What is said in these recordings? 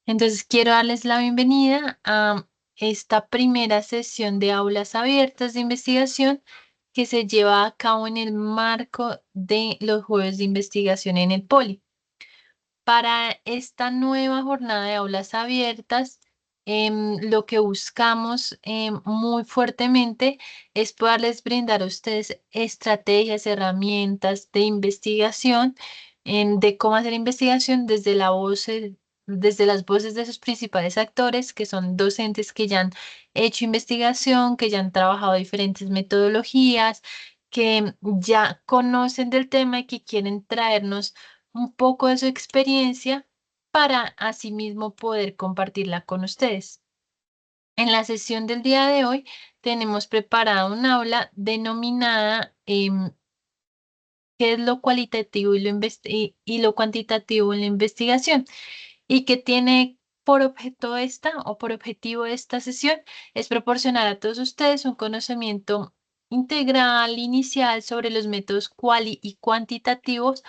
Entonces, quiero darles la bienvenida a esta primera sesión de aulas abiertas de investigación que se lleva a cabo en el marco de los jueves de investigación en el Poli. Para esta nueva jornada de aulas abiertas, lo que buscamos muy fuertemente es poderles brindar a ustedes estrategias, herramientas de investigación, de cómo hacer investigación desde desde las voces de sus principales actores, que son docentes que ya han hecho investigación, que ya han trabajado diferentes metodologías, que ya conocen del tema y que quieren traernos un poco de su experiencia para asimismo poder compartirla con ustedes. En la sesión del día de hoy tenemos preparada un aula denominada ¿qué es lo cualitativo y lo cuantitativo en la investigación? Y que tiene por objeto por objetivo esta sesión es proporcionar a todos ustedes un conocimiento integral, inicial sobre los métodos cuali y cuantitativos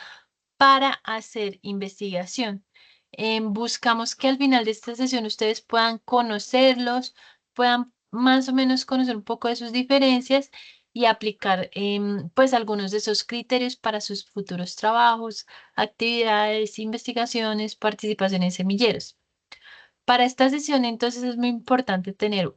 para hacer investigación. Buscamos que al final de esta sesión ustedes puedan conocerlos, puedan más o menos conocer un poco de sus diferencias y aplicar pues algunos de esos criterios para sus futuros trabajos, actividades, investigaciones, participación en semilleros. Para esta sesión, entonces, es muy importante tener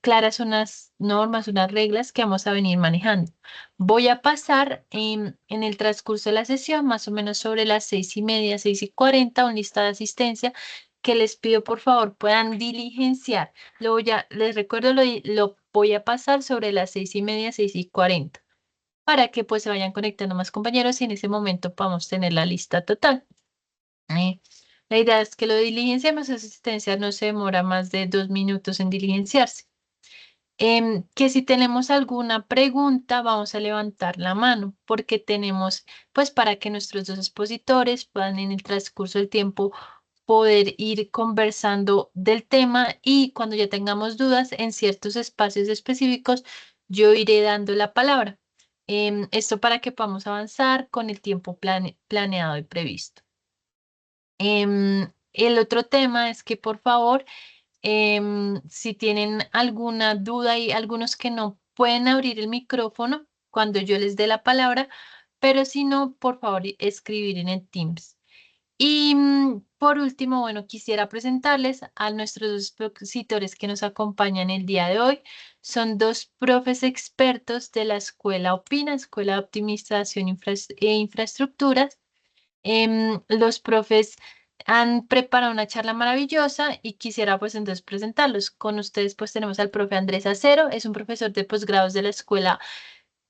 claras unas normas, unas reglas que vamos a venir manejando. Voy a pasar en el transcurso de la sesión, más o menos sobre las 6:30, 6:40, un lista de asistencia que les pido por favor puedan diligenciar. Les recuerdo, lo voy a pasar sobre las 6:30, 6:40, para que pues se vayan conectando más compañeros y en ese momento podamos tener la lista total. Eh, La idea es que lo diligenciemos, esa asistencia no se demora más de 2 minutos en diligenciarse. Que si tenemos alguna pregunta, vamos a levantar la mano, porque tenemos, pues para que nuestros dos expositores puedan en el transcurso del tiempo poder ir conversando del tema y cuando ya tengamos dudas en ciertos espacios específicos, yo iré dando la palabra. Esto para que podamos avanzar con el tiempo planeado y previsto. El otro tema es que por favor, si tienen alguna duda, y algunos que no pueden abrir el micrófono cuando yo les dé la palabra, pero si no, por favor, escribir en el Teams. Y por último, bueno, quisiera presentarles a nuestros dos expositores que nos acompañan el día de hoy. Son dos profes expertos de la Escuela OPINA, Escuela de Optimización e Infraestructuras. Los profes han preparado una charla maravillosa y quisiera pues entonces presentarlos. Con ustedes pues tenemos al profe Andrés Acero, es un profesor de posgrados de la escuela,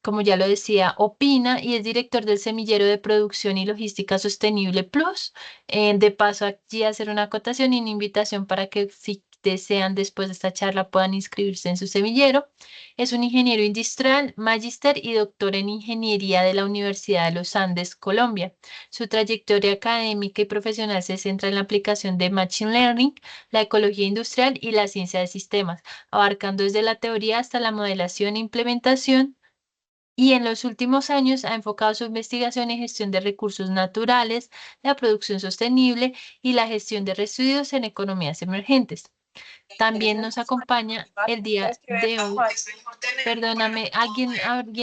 como ya lo decía, Opina, y es director del Semillero de Producción y Logística Sostenible Plus. De paso, aquí hacer una acotación y una invitación para que si desean después de esta charla puedan inscribirse en su semillero. Es un ingeniero industrial, magíster y doctor en ingeniería de la Universidad de los Andes, Colombia. Su trayectoria académica y profesional se centra en la aplicación de Machine Learning, la ecología industrial y la ciencia de sistemas, abarcando desde la teoría hasta la modelación e implementación, y en los últimos años ha enfocado su investigación en gestión de recursos naturales, la producción sostenible y la gestión de residuos en economías emergentes. También nos acompaña el día de hoy. Perdóname, alguien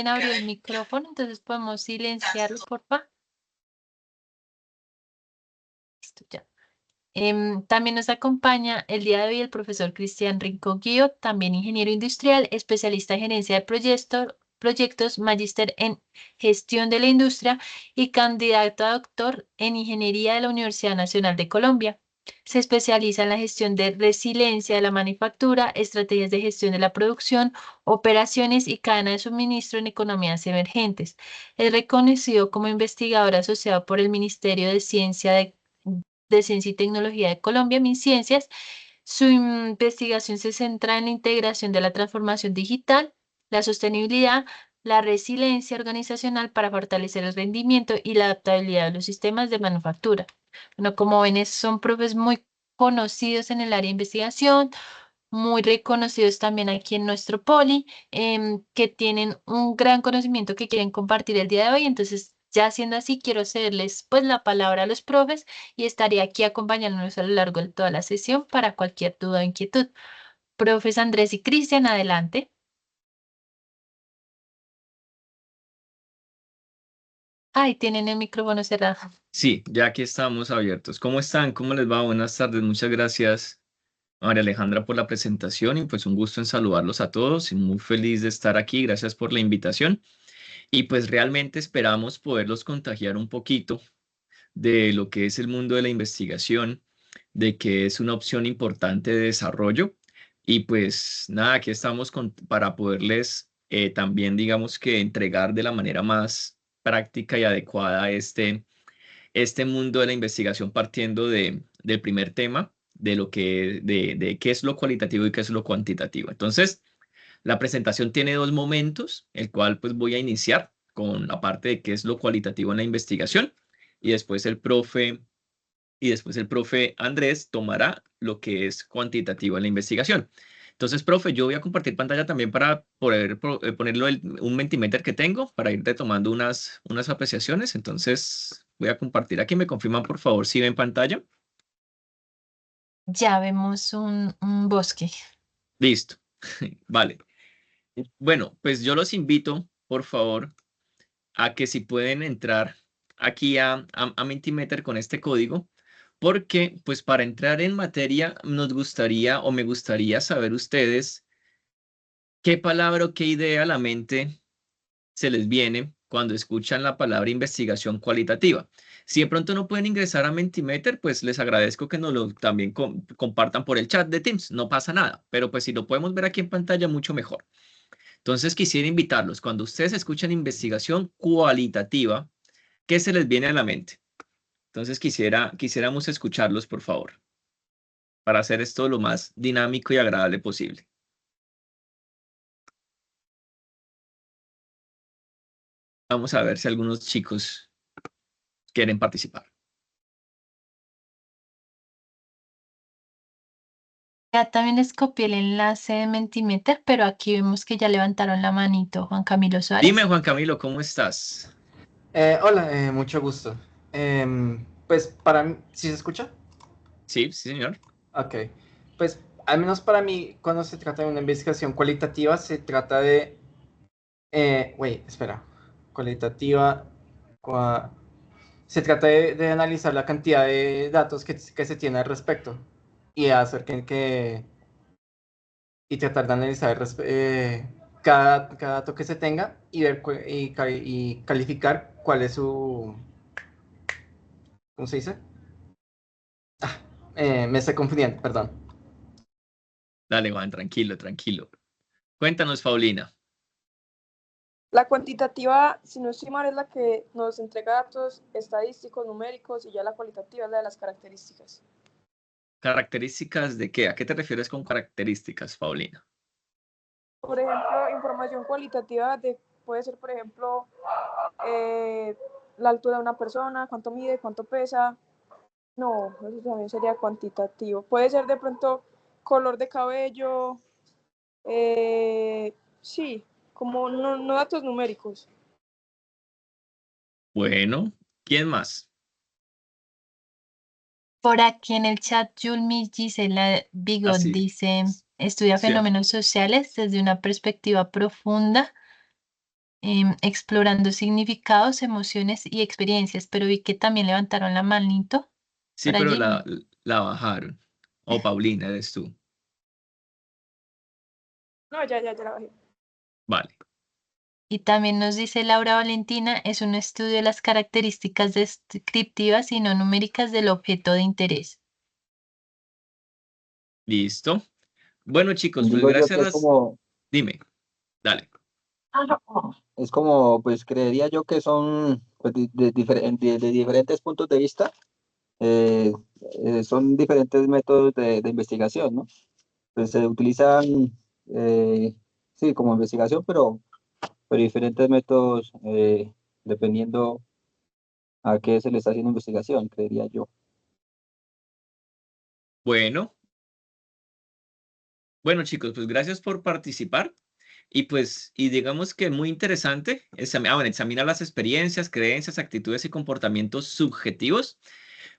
abrió el micrófono, entonces podemos silenciarlo, por favor. Listo, ya. También nos acompaña el día de hoy el profesor Cristian Rincón Guío, también ingeniero industrial, especialista en gerencia de proyectos, magíster en gestión de la industria y candidato a doctor en ingeniería de la Universidad Nacional de Colombia. Se especializa en la gestión de resiliencia de la manufactura, estrategias de gestión de la producción, operaciones y cadena de suministro en economías emergentes. Es reconocido como investigador asociado por el Ministerio de Ciencia y Tecnología de Colombia, MinCiencias. Su investigación se centra en la integración de la transformación digital, la sostenibilidad, la resiliencia organizacional para fortalecer el rendimiento y la adaptabilidad de los sistemas de manufactura. Bueno, como ven, son profes muy conocidos en el área de investigación, muy reconocidos también aquí en nuestro poli, que tienen un gran conocimiento que quieren compartir el día de hoy. Entonces, Ya siendo así, quiero cederles pues la palabra a los profes y estaré aquí acompañándonos a lo largo de toda la sesión para cualquier duda o inquietud. Profes Andrés y Cristian, adelante. Ay, tienen el micrófono cerrado. Sí, ya aquí estamos abiertos. ¿Cómo están? ¿Cómo les va? Buenas tardes. Muchas gracias, María Alejandra, por la presentación y pues un gusto en saludarlos a todos y muy feliz de estar aquí. Gracias por la invitación y pues realmente esperamos poderlos contagiar un poquito de lo que es el mundo de la investigación, de que es una opción importante de desarrollo y pues nada, aquí estamos para poderles también digamos que entregar de la manera más práctica y adecuada este mundo de la investigación partiendo del primer tema, de qué es lo cualitativo y qué es lo cuantitativo. Entonces, la presentación tiene dos momentos, el cual pues voy a iniciar con la parte de qué es lo cualitativo en la investigación y después el profe Andrés tomará lo que es cuantitativo en la investigación. Entonces, profe, yo voy a compartir pantalla también para poder ponerlo un Mentimeter que tengo para ir retomando unas apreciaciones. Entonces, voy a compartir aquí. ¿Me confirman, por favor, si ven pantalla? Ya vemos un bosque. Listo. Vale. Bueno, pues yo los invito, por favor, a que si pueden entrar aquí a Mentimeter con este código, porque pues para entrar en materia nos gustaría o me gustaría saber ustedes qué palabra o qué idea a la mente se les viene cuando escuchan la palabra investigación cualitativa. Si de pronto no pueden ingresar a Mentimeter, pues les agradezco que nos lo también compartan por el chat de Teams, no pasa nada, pero pues si lo podemos ver aquí en pantalla, mucho mejor. Entonces quisiera invitarlos, cuando ustedes escuchan investigación cualitativa, ¿qué se les viene a la mente? Entonces quisiéramos escucharlos, por favor, para hacer esto lo más dinámico y agradable posible. Vamos a ver si algunos chicos quieren participar. Ya también les copié el enlace de Mentimeter, pero aquí vemos que ya levantaron la manito Juan Camilo Dime, Suárez. Juan Camilo, ¿cómo estás? Hola, mucho gusto. Pues para mí, ¿sí se escucha? Sí, sí, señor. Ok. Pues al menos para mí, cuando se trata de una investigación cualitativa, se trata de... espera. Cualitativa... cua- Se trata de analizar la cantidad de datos que se tiene al respecto y hacer y tratar de analizar cada dato que se tenga y ver y calificar cuál es su... ¿Cómo se dice? Me estoy confundiendo, perdón. Dale, Juan, tranquilo, tranquilo. Cuéntanos, Paulina. La cuantitativa, si no estoy mal, es la que nos entrega datos estadísticos, numéricos, y ya la cualitativa es la de las características. ¿Características de qué? ¿A qué te refieres con características, Paulina? Por ejemplo, información cualitativa puede ser, por ejemplo, la altura de una persona, cuánto mide, cuánto pesa. No, eso también sería cuantitativo. Puede ser de pronto color de cabello, sí, como no datos numéricos. Bueno, ¿quién más? Por aquí en el chat, Julmi Gisela Bigot Así, dice, estudia sí. fenómenos sociales desde una perspectiva profunda, explorando significados, emociones y experiencias, pero vi que también levantaron la manito Sí, por pero allí. la bajaron. O Paulina, eres tú. No, ya la bajé. Vale. Y también nos dice Laura Valentina, es un estudio de las características descriptivas y no numéricas del objeto de interés. Listo. Bueno, chicos, pues Digo yo gracias que a las... Dime, dale. es como, pues creería yo que son pues, de diferentes puntos de vista, eh, son diferentes métodos de investigación, ¿no? Pues se utilizan, eh, sí, como investigación, pero diferentes métodos dependiendo a qué se le está haciendo investigación, creería yo. Bueno, chicos, pues gracias por participar. Y pues, y digamos que muy interesante, bueno, examina las experiencias, creencias, actitudes y comportamientos subjetivos.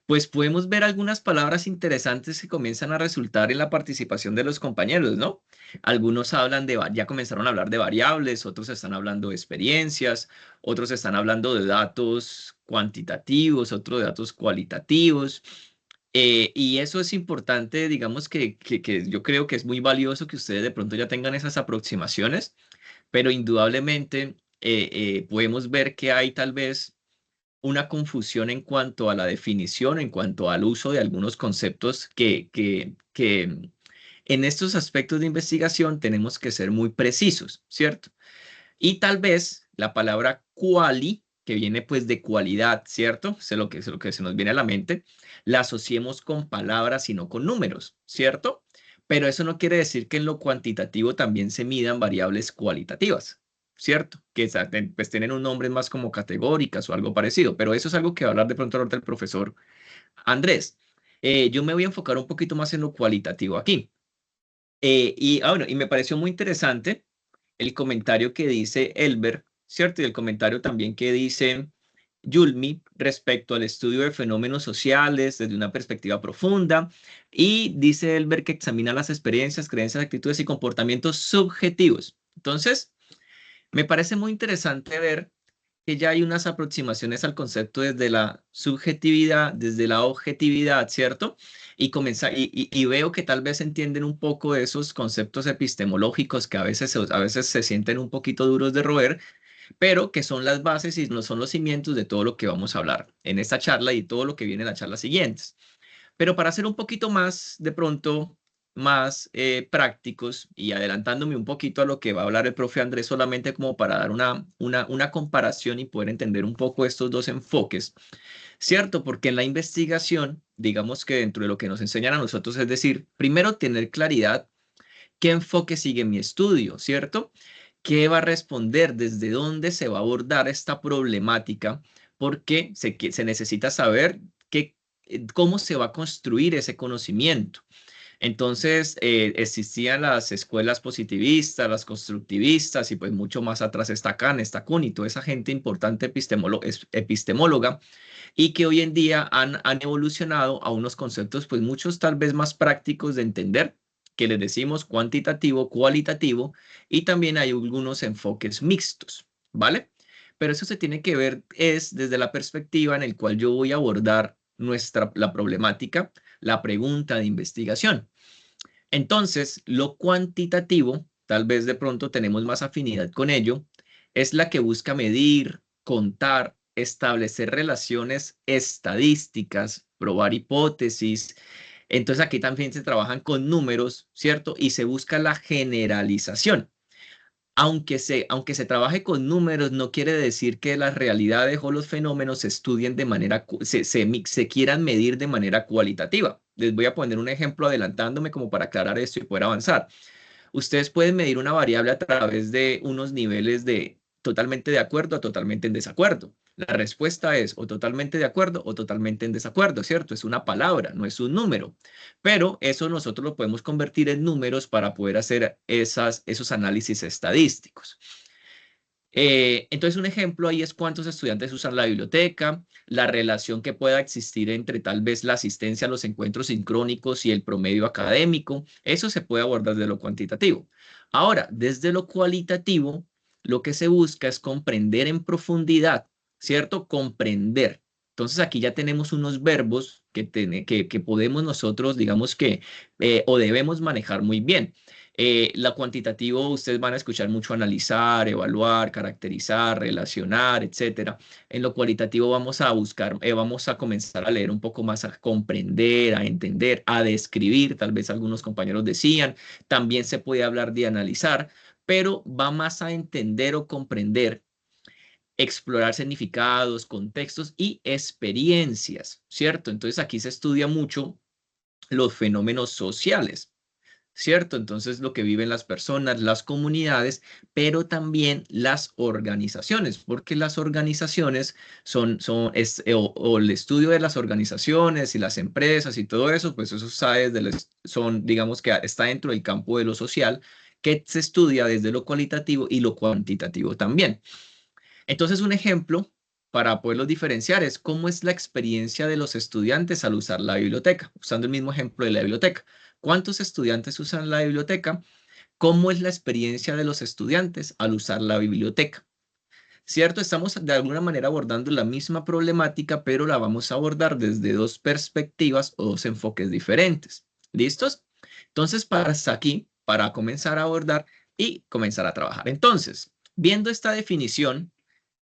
Pues podemos ver algunas palabras interesantes que comienzan a resultar en la participación de los compañeros, ¿no? Algunos hablan ya comenzaron a hablar de variables, otros están hablando de experiencias, otros están hablando de datos cuantitativos, otros de datos cualitativos. Y eso es importante, digamos que yo creo que es muy valioso que ustedes de pronto ya tengan esas aproximaciones, pero indudablemente podemos ver que hay tal vez una confusión en cuanto a la definición, en cuanto al uso de algunos conceptos que en estos aspectos de investigación tenemos que ser muy precisos, ¿cierto? Y tal vez la palabra quali, que viene pues de cualidad, ¿cierto? Es lo que se nos viene a la mente, la asociemos con palabras y no con números, ¿cierto? Pero eso no quiere decir que en lo cuantitativo también se midan variables cualitativas, ¿cierto? Que pues tienen un nombre más como categóricas o algo parecido, pero eso es algo que va a hablar de pronto ahorita el profesor Andrés. Yo me voy a enfocar un poquito más en lo cualitativo aquí. Bueno, y me pareció muy interesante el comentario que dice Elber, ¿cierto? Y el comentario también que dice Yulmi respecto al estudio de fenómenos sociales desde una perspectiva profunda. Y dice Elber que examina las experiencias, creencias, actitudes y comportamientos subjetivos. Entonces, me parece muy interesante ver que ya hay unas aproximaciones al concepto desde la subjetividad, desde la objetividad, ¿cierto? Y veo que tal vez entienden un poco esos conceptos epistemológicos que a veces se sienten un poquito duros de roer, pero que son las bases y no son los cimientos de todo lo que vamos a hablar en esta charla y todo lo que viene en las charlas siguientes. Pero para ser un poquito más, de pronto, más prácticos y adelantándome un poquito a lo que va a hablar el profe Andrés, solamente como para dar una comparación y poder entender un poco estos dos enfoques, ¿cierto? Porque en la investigación, digamos que dentro de lo que nos enseñan a nosotros, es decir, primero tener claridad qué enfoque sigue mi estudio, ¿cierto? ¿Qué va a responder? ¿Desde dónde se va a abordar esta problemática? Porque se necesita saber cómo se va a construir ese conocimiento. Entonces, existían las escuelas positivistas, las constructivistas, y pues mucho más atrás está Kant, está Kuhn y toda esa gente importante epistemóloga, y que hoy en día han evolucionado a unos conceptos, pues muchos tal vez más prácticos de entender, que les decimos cuantitativo, cualitativo, y también hay algunos enfoques mixtos, ¿vale? Pero eso se tiene que ver es desde la perspectiva en el cual yo voy a abordar la problemática, la pregunta de investigación. Entonces, lo cuantitativo, tal vez de pronto tenemos más afinidad con ello, es la que busca medir, contar, establecer relaciones estadísticas, probar hipótesis. Entonces aquí también se trabajan con números, ¿cierto? Y se busca la generalización. Aunque se trabaje con números, no quiere decir que las realidades o los fenómenos se estudien de manera, se quieran medir de manera cualitativa. Les voy a poner un ejemplo adelantándome como para aclarar esto y poder avanzar. Ustedes pueden medir una variable a través de unos niveles de totalmente de acuerdo a totalmente en desacuerdo. La respuesta es o totalmente de acuerdo o totalmente en desacuerdo, ¿cierto? Es una palabra, no es un número. Pero eso nosotros lo podemos convertir en números para poder hacer esos análisis estadísticos. Entonces, un ejemplo ahí es cuántos estudiantes usan la biblioteca, la relación que pueda existir entre tal vez la asistencia a los encuentros sincrónicos y el promedio académico. Eso se puede abordar de lo cuantitativo. Ahora, desde lo cualitativo, lo que se busca es comprender en profundidad, ¿cierto? Comprender. Entonces, aquí ya tenemos unos verbos que podemos nosotros, digamos que, o debemos manejar muy bien. La cuantitativo, ustedes van a escuchar mucho analizar, evaluar, caracterizar, relacionar, etcétera. En lo cualitativo vamos a buscar, vamos a comenzar a leer un poco más, a comprender, a entender, a describir, tal vez algunos compañeros decían. También se puede hablar de analizar, pero va más a entender o comprender, explorar significados, contextos y experiencias, ¿cierto? Entonces aquí se estudia mucho los fenómenos sociales, ¿cierto? Entonces, lo que viven las personas, las comunidades, pero también las organizaciones, porque las organizaciones o el estudio de las organizaciones y las empresas y todo eso, pues eso son, digamos que está dentro del campo de lo social, que se estudia desde lo cualitativo y lo cuantitativo también. Entonces, un ejemplo para poderlos diferenciar es cómo es la experiencia de los estudiantes al usar la biblioteca, usando el mismo ejemplo de la biblioteca. ¿Cuántos estudiantes usan la biblioteca? ¿Cómo es la experiencia de los estudiantes al usar la biblioteca? ¿Cierto? Estamos de alguna manera abordando la misma problemática, pero la vamos a abordar desde dos perspectivas o dos enfoques diferentes. ¿Listos? Entonces, para hasta aquí, para comenzar a abordar y comenzar a trabajar. Entonces, viendo esta definición,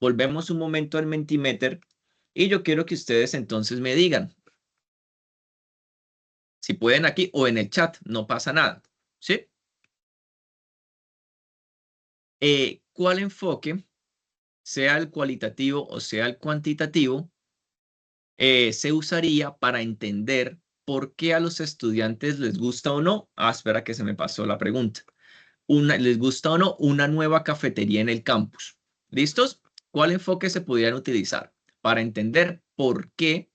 volvemos un momento al Mentimeter y yo quiero que ustedes entonces me digan, si pueden aquí o en el chat, no pasa nada, ¿sí? ¿Cuál enfoque, sea el cualitativo o sea el cuantitativo, se usaría para entender por qué a los estudiantes les gusta o no? Ah, espera que se me pasó la pregunta. ¿Les gusta o no una nueva cafetería en el campus? ¿Listos? ¿Cuál enfoque se pudieran utilizar para entender por qué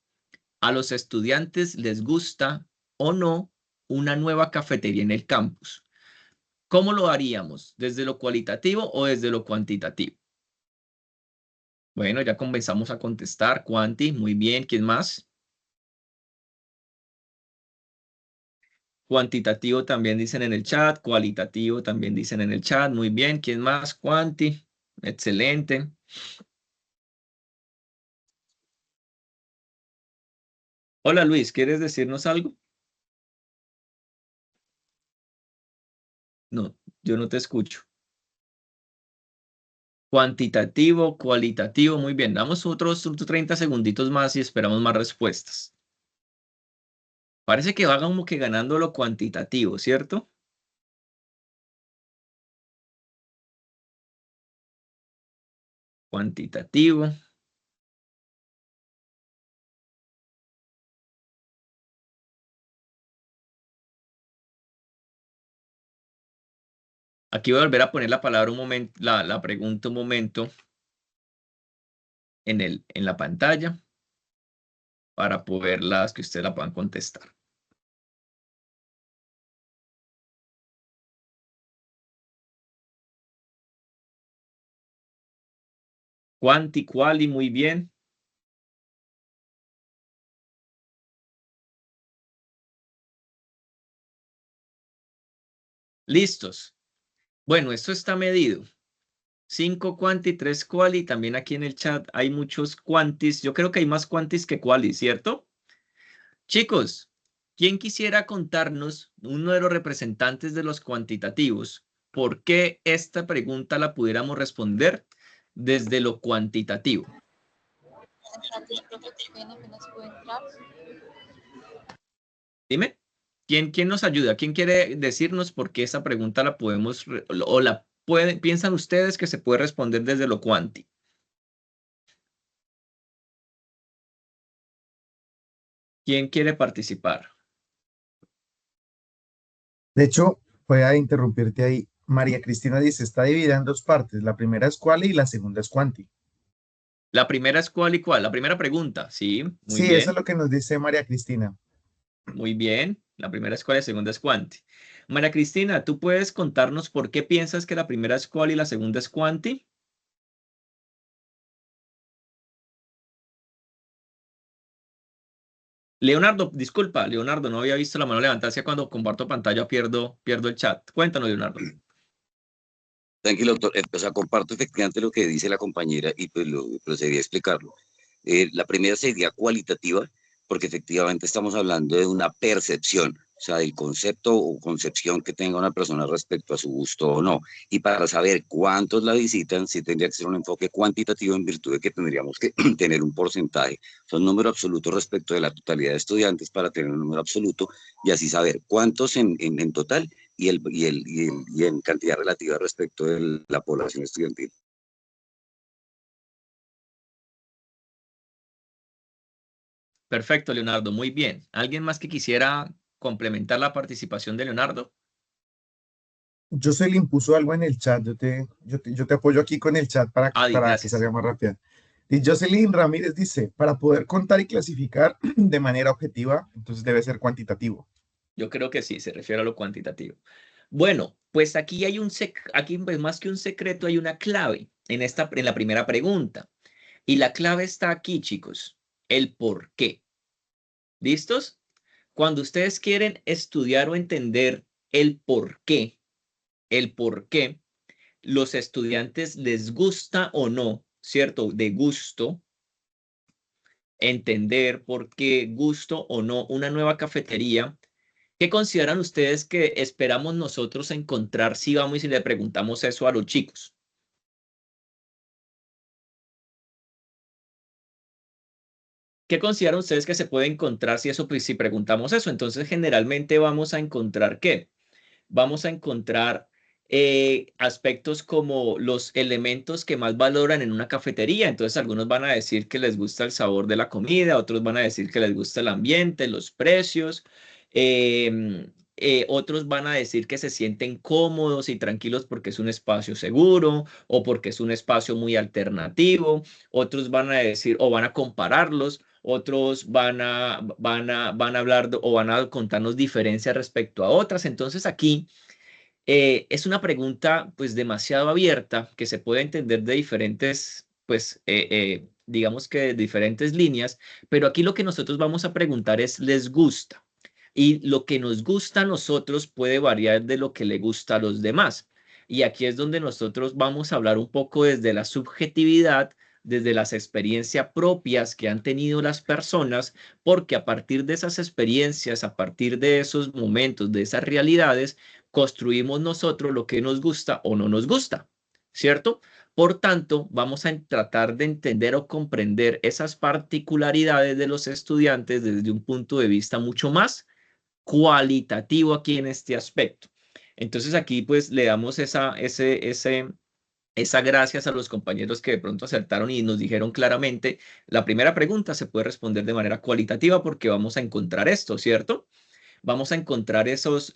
a los estudiantes les gusta o no una nueva cafetería en el campus? ¿Cómo lo haríamos? ¿Desde lo cualitativo o desde lo cuantitativo? Bueno, ya comenzamos a contestar. Cuanti, muy bien. ¿Quién más? Cuantitativo también dicen en el chat. Cualitativo también dicen en el chat. Muy bien. ¿Quién más? Cuanti. Excelente. Hola Luis, ¿quieres decirnos algo? No, yo no te escucho. Cuantitativo, cualitativo, muy bien. Damos otros 30 segunditos más y esperamos más respuestas. Parece que va como que ganando lo cuantitativo, ¿cierto? Cuantitativo. Aquí voy a volver a poner la palabra un momento, la pregunta un momento en la pantalla para poderlas, que ustedes la puedan contestar. Cuanti, quali, muy bien. Listos. Bueno, esto está medido. 5 quanti, 3 quali. También aquí en el chat hay muchos quantis. Yo creo que hay más quantis que quali, ¿cierto? Chicos, ¿quién quisiera contarnos, uno de los representantes de los cuantitativos, por qué esta pregunta la pudiéramos responder desde lo cuantitativo? Dime, ¿quién nos ayuda? ¿Quién quiere decirnos por qué esa pregunta la podemos, o la pueden, piensan ustedes que se puede responder desde lo cuanti? ¿Quién quiere participar? De hecho, voy a interrumpirte ahí. María Cristina dice, está dividida en dos partes. La primera es quali y la segunda es quanti. La primera es cuál y cuál. La primera pregunta, sí, muy Sí, eso es bien, lo que nos dice María Cristina. muy bien. La primera es cuál y la segunda es cuanti. María Cristina, ¿tú puedes contarnos por qué piensas que la primera es cuál y la segunda es cuanti? Leonardo, disculpa, Leonardo, no había visto la mano levantarse cuando comparto pantalla, pierdo el chat. Cuéntanos, Leonardo. Tranquilo, doctor. O sea, comparto efectivamente lo que dice la compañera y pues lo procedería a explicarlo. La primera sería cualitativa, porque efectivamente estamos hablando de una percepción, o sea, del concepto o concepción que tenga una persona respecto a su gusto o no. Y para saber cuántos la visitan, sí tendría que ser un enfoque cuantitativo en virtud de que tendríamos que tener un porcentaje, un número absoluto respecto de la totalidad de estudiantes para tener un número absoluto y así saber cuántos en total y en cantidad relativa respecto de la población estudiantil. Perfecto, Leonardo, muy bien. ¿Alguien más que quisiera complementar la participación de Leonardo? Yo se le impuso algo en el chat. Yo te apoyo aquí con el chat para que Gracias. salga más rápido. Y Jocelyn Ramírez dice, para poder contar y clasificar de manera objetiva, entonces debe ser cuantitativo. Yo creo que sí, se refiere a lo cuantitativo. Bueno, pues aquí hay aquí pues más que un secreto, hay una clave en la primera pregunta. Y la clave está aquí, chicos, el por qué. ¿Listos? Cuando ustedes quieren estudiar o entender el por qué, los estudiantes les gusta o no, ¿cierto? De gusto, entender por qué gusto o no una nueva cafetería. ¿Qué consideran ustedes que esperamos nosotros encontrar si vamos y le preguntamos eso a los chicos? ¿Qué consideran ustedes que se puede encontrar si eso, pues, si preguntamos eso? Entonces, generalmente vamos a encontrar ¿qué? Vamos a encontrar aspectos como los elementos que más valoran en una cafetería. Entonces, algunos van a decir que les gusta el sabor de la comida, otros van a decir que les gusta el ambiente, los precios. Otros van a decir que se sienten cómodos y tranquilos porque es un espacio seguro o porque es un espacio muy alternativo. Otros van a decir o van a compararlos. Otros van a hablar o van a contarnos diferencias respecto a otras. Entonces aquí es una pregunta pues demasiado abierta que se puede entender de diferentes, pues digamos que de diferentes líneas, pero aquí lo que nosotros vamos a preguntar es ¿les gusta? Y lo que nos gusta a nosotros puede variar de lo que le gusta a los demás. Y aquí es donde nosotros vamos a hablar un poco desde la subjetividad, desde las experiencias propias que han tenido las personas, porque a partir de esas experiencias, a partir de esos momentos, de esas realidades, construimos nosotros lo que nos gusta o no nos gusta, ¿cierto? Por tanto, vamos a tratar de entender o comprender esas particularidades de los estudiantes desde un punto de vista mucho más cualitativo aquí en este aspecto. Entonces aquí pues le damos esa gracias a los compañeros que de pronto acertaron y nos dijeron claramente, la primera pregunta se puede responder de manera cualitativa porque vamos a encontrar esto, ¿cierto? Vamos a encontrar esos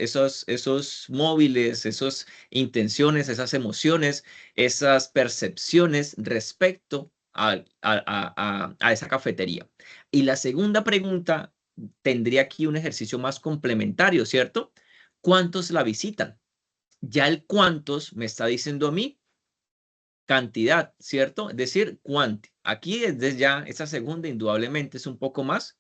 móviles, esas intenciones, esas emociones, esas percepciones respecto a esa cafetería. Y la segunda pregunta tendría aquí un ejercicio más complementario, ¿cierto? ¿Cuántos la visitan? Ya el cuántos me está diciendo a mí cantidad, ¿cierto? Es decir, cuánto. Aquí desde ya esa segunda indudablemente es un poco más,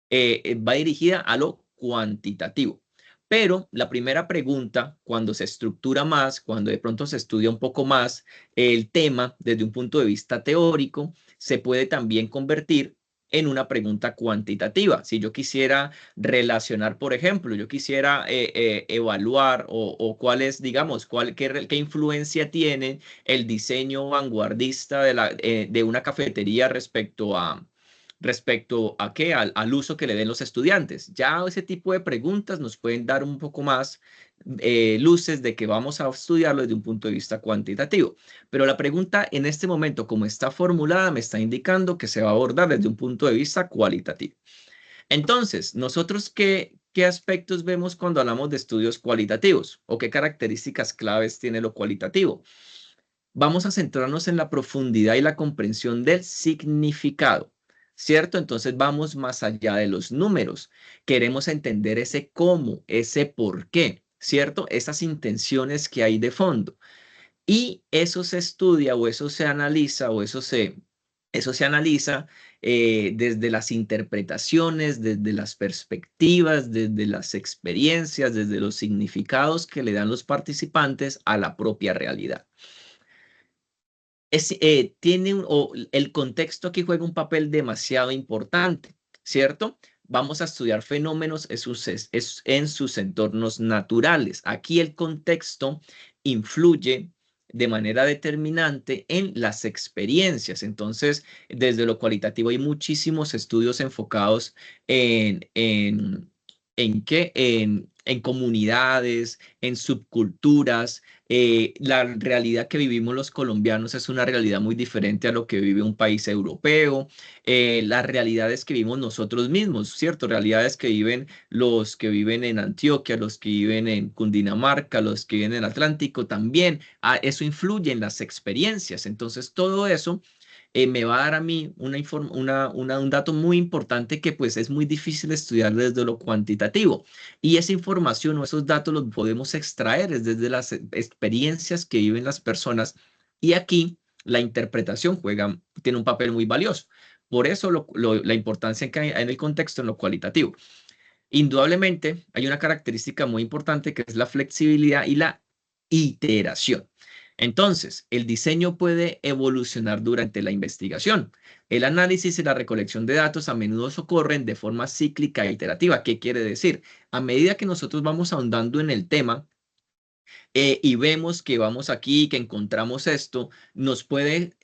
va dirigida a lo cuantitativo. Pero la primera pregunta, cuando se estructura más, cuando de pronto se estudia un poco más el tema desde un punto de vista teórico, se puede también convertir en una pregunta cuantitativa. Si yo quisiera relacionar, por ejemplo, yo quisiera evaluar o cuál es, digamos, qué influencia tiene el diseño vanguardista de una cafetería respecto a qué, al uso que le den los estudiantes. Ya ese tipo de preguntas nos pueden dar un poco más luces de que vamos a estudiarlo desde un punto de vista cuantitativo. Pero la pregunta en este momento, como está formulada, me está indicando que se va a abordar desde un punto de vista cualitativo. Entonces, nosotros, ¿qué aspectos vemos cuando hablamos de estudios cualitativos? ¿O qué características claves tiene lo cualitativo? Vamos a centrarnos en la profundidad y la comprensión del significado, ¿cierto? Entonces vamos más allá de los números. Queremos entender ese cómo, ese por qué, ¿cierto? Esas intenciones que hay de fondo. Y eso se estudia o eso se analiza o eso se analiza desde las interpretaciones, desde las perspectivas, desde las experiencias, desde los significados que le dan los participantes a la propia realidad. El contexto aquí juega un papel demasiado importante, ¿cierto? Vamos a estudiar fenómenos en sus entornos naturales. Aquí el contexto influye de manera determinante en las experiencias. Entonces, desde lo cualitativo hay muchísimos estudios enfocados en comunidades, en subculturas. La realidad que vivimos los colombianos es una realidad muy diferente a lo que vive un país europeo. Las realidades que vivimos nosotros mismos, ¿cierto? Realidades que viven los que viven en Antioquia, los que viven en Cundinamarca, los que viven en el Atlántico también. Eso influye en las experiencias. Entonces, todo eso me va a dar a mí un dato muy importante que pues es muy difícil estudiar desde lo cuantitativo. Y esa información o esos datos los podemos extraer desde las experiencias que viven las personas. Y aquí la interpretación tiene un papel muy valioso. Por eso la importancia que hay en el contexto, en lo cualitativo. Indudablemente hay una característica muy importante que es la flexibilidad y la iteración. Entonces, el diseño puede evolucionar durante la investigación. El análisis y la recolección de datos a menudo ocurren de forma cíclica e iterativa. ¿Qué quiere decir? A medida que nosotros vamos ahondando en el tema, y vemos que vamos aquí, que encontramos esto, nos puede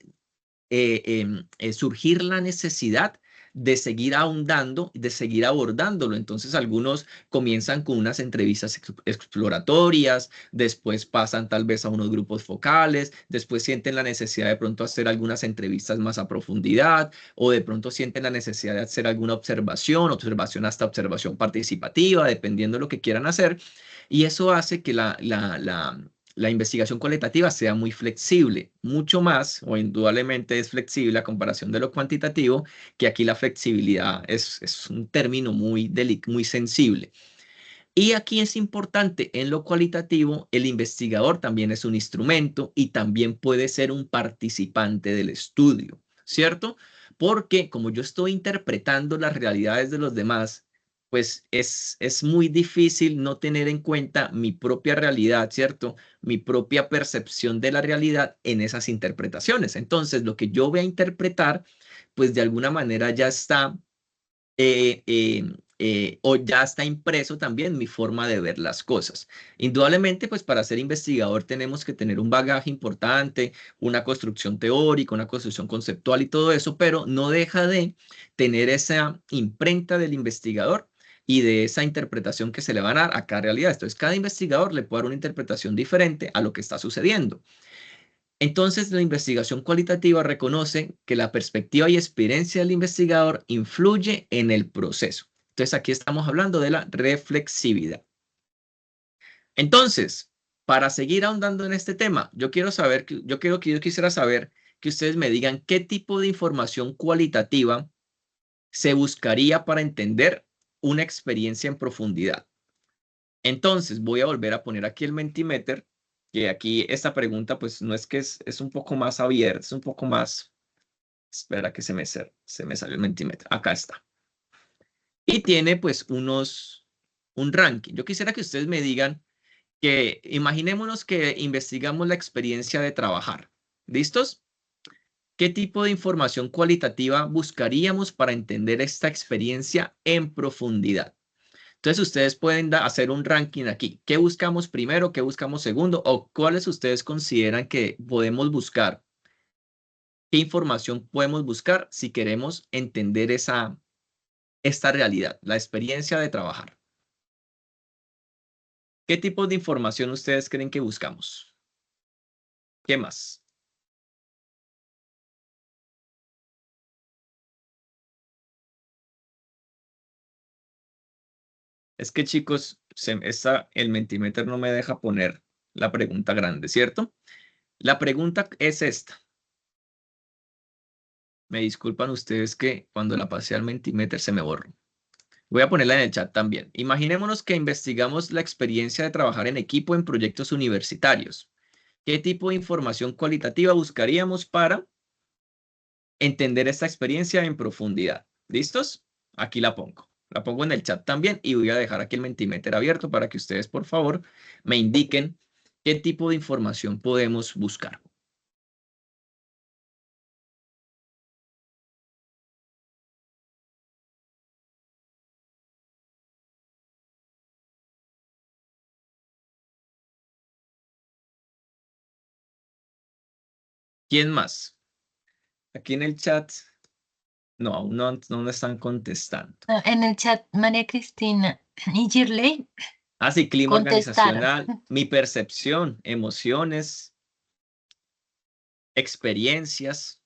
surgir la necesidad de seguir ahondando, de seguir abordándolo. Entonces, algunos comienzan con unas entrevistas exploratorias, después pasan tal vez a unos grupos focales, después sienten la necesidad de pronto hacer algunas entrevistas más a profundidad, o de pronto sienten la necesidad de hacer alguna observación hasta observación participativa, dependiendo de lo que quieran hacer. Y eso hace que la investigación cualitativa sea muy flexible, mucho más o indudablemente es flexible a comparación de lo cuantitativo, que aquí la flexibilidad es un término muy sensible. Y aquí es importante, en lo cualitativo, el investigador también es un instrumento y también puede ser un participante del estudio, ¿cierto? Porque como yo estoy interpretando las realidades de los demás, pues es muy difícil no tener en cuenta mi propia realidad, ¿cierto? Mi propia percepción de la realidad en esas interpretaciones. Entonces, lo que yo voy a interpretar, pues de alguna manera ya está o ya está impreso también mi forma de ver las cosas. Indudablemente, pues para ser investigador tenemos que tener un bagaje importante, una construcción teórica, una construcción conceptual y todo eso, pero no deja de tener esa imprenta del investigador y de esa interpretación que se le va a dar a cada realidad. Entonces, cada investigador le puede dar una interpretación diferente a lo que está sucediendo. Entonces, la investigación cualitativa reconoce que la perspectiva y experiencia del investigador influye en el proceso. Entonces, aquí estamos hablando de la reflexividad. Entonces, para seguir ahondando en este tema, yo quisiera saber que ustedes me digan qué tipo de información cualitativa se buscaría para entender una experiencia en profundidad. Entonces, voy a volver a poner aquí el Mentimeter, que aquí esta pregunta, pues no es que es un poco más abierta, es un poco más. Espera que se me salió el Mentimeter. Acá está. Y tiene pues un ranking. Yo quisiera que ustedes me digan que imaginémonos que investigamos la experiencia de trabajar. ¿Listos? ¿Qué tipo de información cualitativa buscaríamos para entender esta experiencia en profundidad? Entonces ustedes pueden hacer un ranking aquí. ¿Qué buscamos primero? ¿Qué buscamos segundo? ¿O cuáles ustedes consideran que podemos buscar? ¿Qué información podemos buscar si queremos entender esta realidad, la experiencia de trabajar? ¿Qué tipo de información ustedes creen que buscamos? ¿Qué más? Es que chicos, el Mentimeter no me deja poner la pregunta grande, ¿cierto? La pregunta es esta. Me disculpan ustedes que cuando la pasé al Mentimeter se me borró. Voy a ponerla en el chat también. Imaginémonos que investigamos la experiencia de trabajar en equipo en proyectos universitarios. ¿Qué tipo de información cualitativa buscaríamos para entender esta experiencia en profundidad? ¿Listos? Aquí la pongo. La pongo en el chat también y voy a dejar aquí el Mentimeter abierto para que ustedes, por favor, me indiquen qué tipo de información podemos buscar. ¿Quién más? Aquí en el chat. No, aún no están contestando. En el chat, María Cristina y Girley Ah, sí, clima contestaron. organizacional, mi percepción, emociones, experiencias.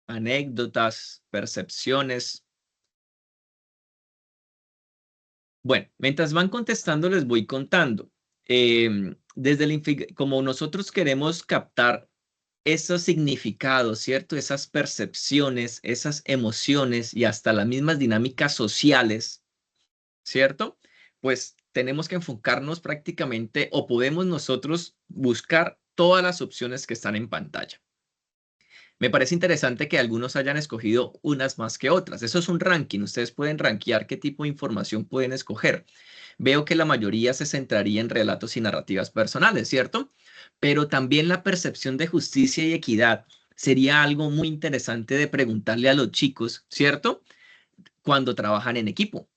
Anécdotas, percepciones. Bueno, mientras van contestando, les voy contando. Como nosotros queremos captar esos significados, ¿cierto? Esas percepciones, esas emociones y hasta las mismas dinámicas sociales, ¿cierto? Pues tenemos que enfocarnos prácticamente o podemos nosotros buscar todas las opciones que están en pantalla. Me parece interesante que algunos hayan escogido unas más que otras. Eso es un ranking. Ustedes pueden rankear qué tipo de información pueden escoger. Veo que la mayoría se centraría en relatos y narrativas personales, ¿cierto? Pero también la percepción de justicia y equidad sería algo muy interesante de preguntarle a los chicos, ¿cierto? Cuando trabajan en equipo.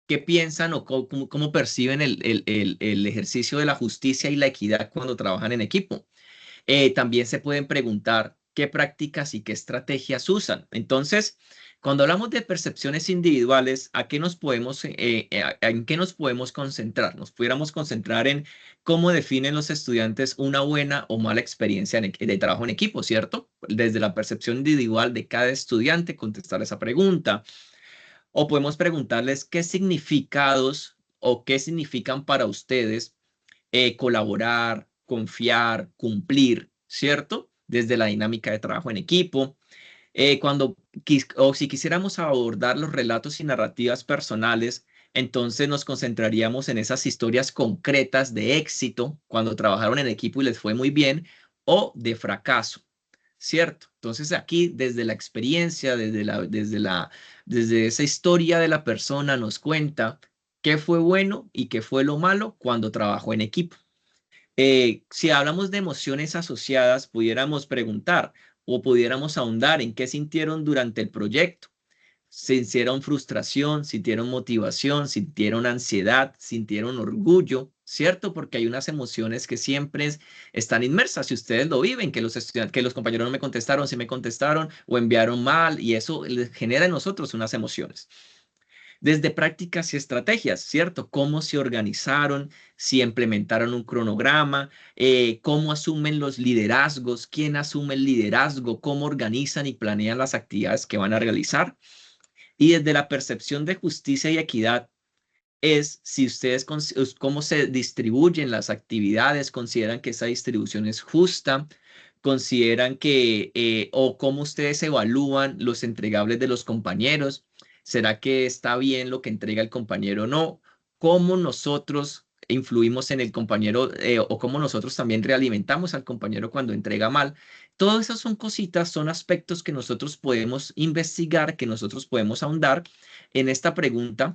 ¿Qué piensan o cómo perciben el ejercicio de la justicia y la equidad cuando trabajan en equipo? También se pueden preguntar qué prácticas y qué estrategias usan. Entonces, cuando hablamos de percepciones individuales, ¿a qué nos podemos, en qué nos podemos concentrar? Nos pudiéramos concentrar en cómo definen los estudiantes una buena o mala experiencia de trabajo en equipo, ¿cierto? Desde la percepción individual de cada estudiante, contestar esa pregunta. O podemos preguntarles qué significados o qué significan para ustedes colaborar, confiar, cumplir, ¿cierto? Desde la dinámica de trabajo en equipo. O si quisiéramos abordar los relatos y narrativas personales, entonces nos concentraríamos en esas historias concretas de éxito cuando trabajaron en equipo y les fue muy bien, o de fracaso, ¿cierto? Entonces aquí desde la experiencia, desde esa historia de la persona nos cuenta qué fue bueno y qué fue lo malo cuando trabajó en equipo. Si hablamos de emociones asociadas, pudiéramos preguntar o pudiéramos ahondar en qué sintieron durante el proyecto. Sintieron frustración, sintieron motivación, sintieron ansiedad, sintieron orgullo, ¿cierto? Porque hay unas emociones que siempre están inmersas. Si ustedes lo viven, que los estudiantes, que los compañeros no me contestaron, si me contestaron o enviaron mal, y eso les genera en nosotros unas emociones. Desde prácticas y estrategias, ¿cierto? Cómo se organizaron, si implementaron un cronograma, cómo asumen los liderazgos, quién asume el liderazgo, cómo organizan y planean las actividades que van a realizar. Y desde la percepción de justicia y equidad es si ustedes cómo se distribuyen las actividades, consideran que esa distribución es justa, consideran que, o cómo ustedes evalúan los entregables de los compañeros. ¿Será que está bien lo que entrega el compañero o no? ¿Cómo nosotros influimos en el compañero o cómo nosotros también realimentamos al compañero cuando entrega mal? Todas esas son cositas, son aspectos que nosotros podemos investigar, que nosotros podemos ahondar en esta pregunta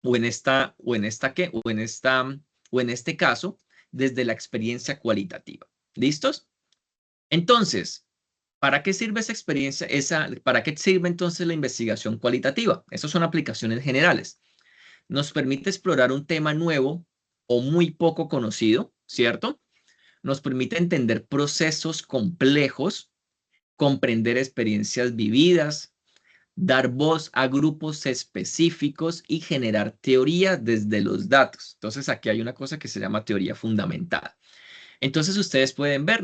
o en este caso, desde la experiencia cualitativa. ¿Listos? Entonces, ¿para qué sirve esa experiencia? ¿Para qué sirve entonces la investigación cualitativa? Esas son aplicaciones generales. Nos permite explorar un tema nuevo o muy poco conocido, ¿cierto? Nos permite entender procesos complejos, comprender experiencias vividas, dar voz a grupos específicos y generar teoría desde los datos. Entonces, aquí hay una cosa que se llama teoría fundamentada. Entonces ustedes pueden ver,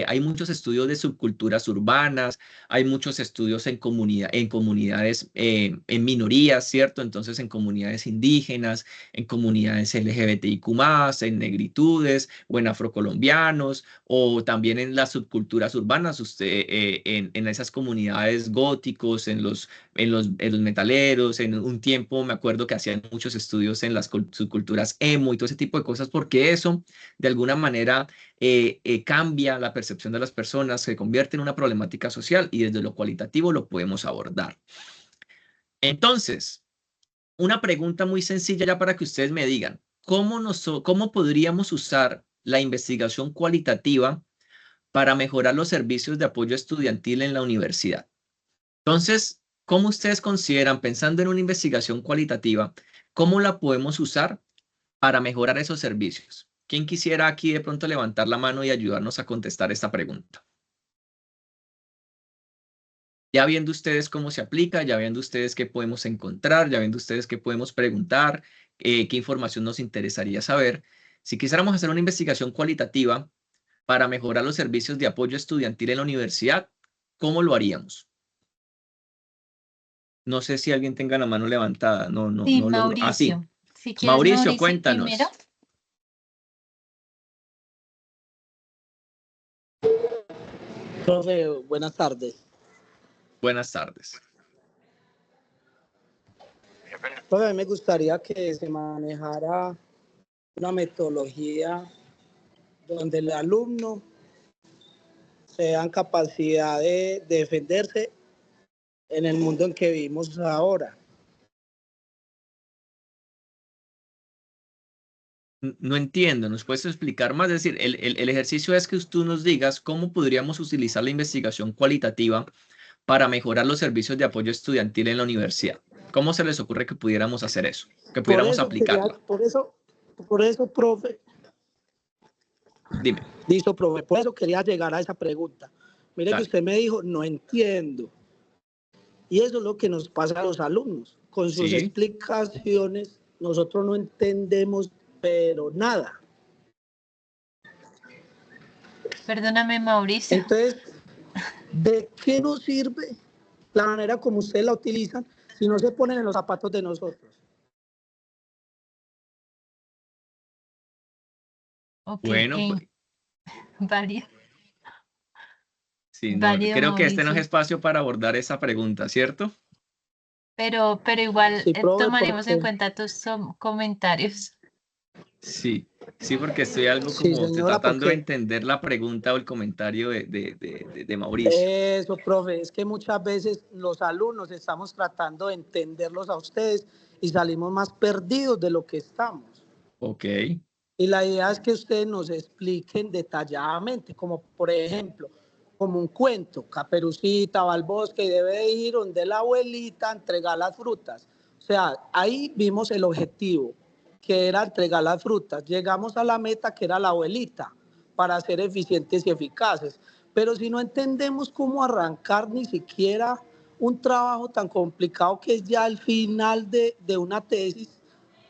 hay muchos estudios de subculturas urbanas, hay muchos estudios en comunidades, en minorías, ¿cierto? Entonces en comunidades indígenas, en comunidades LGBTIQ+, en negritudes o en afrocolombianos, o también en las subculturas urbanas, en esas comunidades góticos, en los metaleros, en un tiempo me acuerdo que hacían muchos estudios en las subculturas emo y todo ese tipo de cosas, porque eso de alguna manera cambia la percepción de las personas, se convierte en una problemática social y desde lo cualitativo lo podemos abordar. Entonces, una pregunta muy sencilla ya para que ustedes me digan, ¿cómo podríamos usar la investigación cualitativa para mejorar los servicios de apoyo estudiantil en la universidad? Entonces, ¿cómo ustedes consideran, pensando en una investigación cualitativa, cómo la podemos usar para mejorar esos servicios? ¿Quién quisiera aquí de pronto levantar la mano y ayudarnos a contestar esta pregunta? Ya viendo ustedes cómo se aplica, ya viendo ustedes qué podemos encontrar, ya viendo ustedes qué podemos preguntar, qué información nos interesaría saber. Si quisiéramos hacer una investigación cualitativa para mejorar los servicios de apoyo estudiantil en la universidad, ¿cómo lo haríamos? No sé si alguien tenga la mano levantada. No Sí, logro. Ah, sí. Mauricio. Si quieres, Mauricio, Mauricio, cuéntanos. primero. Profe, buenas tardes. Buenas tardes. Profe, a mí me gustaría que se manejara una metodología donde el alumno se dan capacidad de defenderse en el mundo en que vivimos ahora. No entiendo, ¿nos puedes explicar más? Es decir, el ejercicio es que tú nos digas cómo podríamos utilizar la investigación cualitativa para mejorar los servicios de apoyo estudiantil en la universidad. ¿Cómo se les ocurre que pudiéramos hacer eso? Que pudiéramos aplicarla. Por eso, profe. Dime. Listo, profe. Por eso quería llegar a esa pregunta. Mire Dale. que usted me dijo, no entiendo. Y eso es lo que nos pasa a los alumnos. Con sus Sí. explicaciones, nosotros no entendemos, pero nada. Perdóname, Mauricio. Entonces, ¿de qué nos sirve la manera como ustedes la utilizan si no se ponen en los zapatos de nosotros? Ok, Bueno, pues, válido, sí, no, válido, creo que este no es Mauricio. espacio para abordar esa pregunta, ¿cierto? Pero igual Sí, profe, tomaremos en porque... cuenta tus comentarios. Sí, sí, porque estoy algo Sí, como señora, tratando de porque entender la pregunta o el comentario de Mauricio. eso, profe, es que muchas veces los alumnos estamos tratando de entenderlos a ustedes y salimos más perdidos de lo que estamos. Ok, Y la idea es que ustedes nos expliquen detalladamente, como por ejemplo, como un cuento, Caperucita va al bosque y debe ir donde la abuelita a entregar las frutas. O sea, ahí vimos el objetivo, que era entregar las frutas. Llegamos a la meta, que era la abuelita, para ser eficientes y eficaces. Pero si no entendemos cómo arrancar ni siquiera un trabajo tan complicado que es ya el final de una tesis,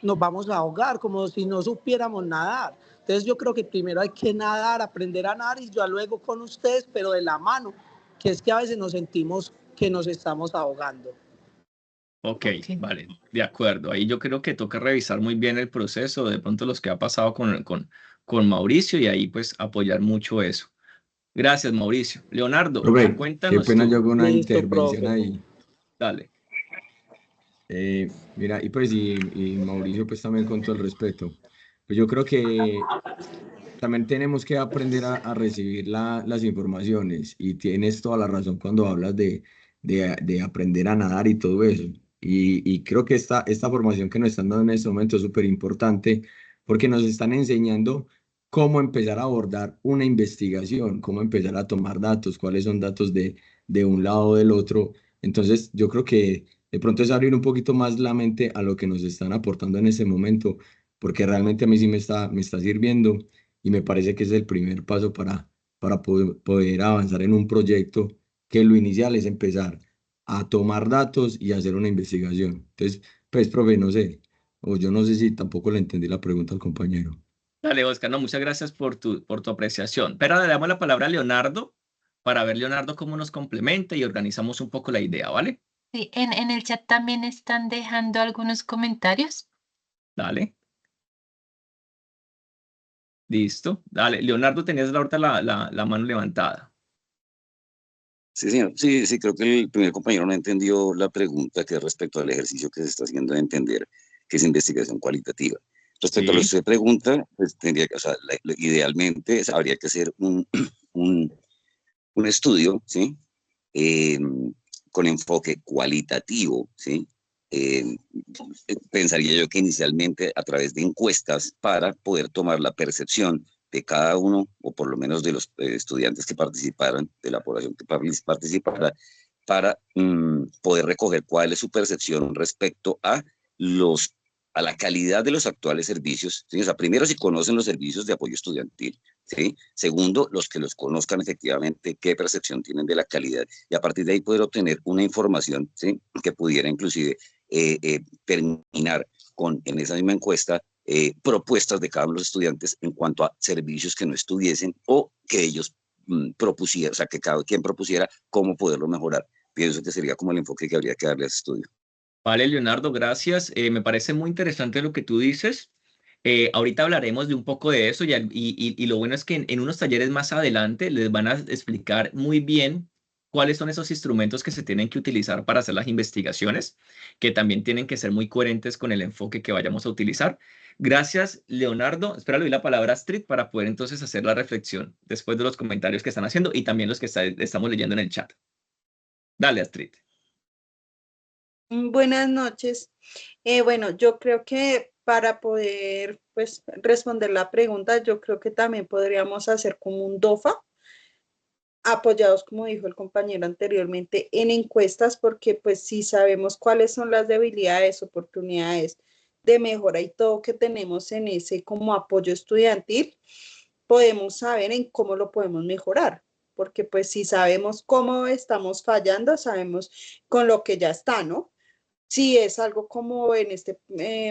nos vamos a ahogar, como si no supiéramos nadar. Entonces yo creo que primero hay que nadar, aprender a nadar y yo luego con ustedes, pero de la mano, que es que a veces nos sentimos que nos estamos ahogando. ok, vale, de acuerdo. Ahí yo creo que toca revisar muy bien el proceso, de pronto los que ha pasado con Mauricio y ahí pues apoyar mucho eso. Gracias, Mauricio. Leonardo, Profe, qué cuéntanos pena yo tú. hago una Listo, intervención profe. ahí. Dale. Mira, y pues y Mauricio pues también con todo el respeto. Pues yo creo que también tenemos que aprender a recibir las informaciones y tienes toda la razón cuando hablas de aprender a nadar y todo eso. Y creo que esta formación que nos están dando en este momento es súper importante porque nos están enseñando cómo empezar a abordar una investigación, cómo empezar a tomar datos, cuáles son datos de un lado o del otro. Entonces yo creo que de pronto es abrir un poquito más la mente a lo que nos están aportando en este momento, porque realmente a mí sí me está sirviendo y me parece que es el primer paso para poder avanzar en un proyecto que lo inicial es empezar a tomar datos y hacer una investigación. Entonces, pues, profe, no sé, o yo no sé si tampoco le entendí la pregunta al compañero. Dale, Oscar. No, muchas gracias por tu apreciación. Pero le damos la palabra a Leonardo para ver, Leonardo, cómo nos complementa y organizamos un poco la idea, ¿vale? Sí, en el chat también están dejando algunos comentarios. Dale. Listo. Dale. Leonardo, tenías ahorita la mano levantada. Sí, señor. Sí, creo que el primer compañero no entendió la pregunta que es respecto al ejercicio que se está haciendo de entender que es investigación cualitativa. Respecto a lo que Sí. usted pregunta, pues tendría que, o sea, idealmente habría que hacer un estudio, ¿sí? Eh, con enfoque cualitativo, ¿sí? Pensaría yo que inicialmente a través de encuestas para poder tomar la percepción de cada uno, o por lo menos de los estudiantes que participaran, de la población que participara, para poder recoger cuál es su percepción respecto a la calidad de los actuales servicios, ¿sí? O sea, primero, si conocen los servicios de apoyo estudiantil, ¿sí? Segundo, los que los conozcan efectivamente, qué percepción tienen de la calidad, y a partir de ahí poder obtener una información, ¿sí? Que pudiera inclusive terminar con, en esa misma encuesta, propuestas de cada uno de los estudiantes en cuanto a servicios que no estuviesen o que ellos propusieran, o sea, que cada quien propusiera cómo poderlo mejorar. Pienso que sería como el enfoque que habría que darle a ese estudio. Vale, Leonardo, gracias. Me parece muy interesante lo que tú dices. Ahorita hablaremos de un poco de eso y lo bueno es que en unos talleres más adelante les van a explicar muy bien cuáles son esos instrumentos que se tienen que utilizar para hacer las investigaciones, que también tienen que ser muy coherentes con el enfoque que vayamos a utilizar. Gracias, Leonardo. Espera, le doy la palabra a Astrid para poder entonces hacer la reflexión después de los comentarios que están haciendo y también los que estamos leyendo en el chat. Dale, Astrid. Buenas noches. Bueno, yo creo que para poder pues, responder la pregunta, yo creo que también podríamos hacer como un DOFA, apoyados, como dijo el compañero anteriormente, en encuestas, porque pues si sabemos cuáles son las debilidades, oportunidades de mejora y todo que tenemos en ese como apoyo estudiantil, podemos saber en cómo lo podemos mejorar, porque pues si sabemos cómo estamos fallando, sabemos con lo que ya está, ¿no? Si es algo como en este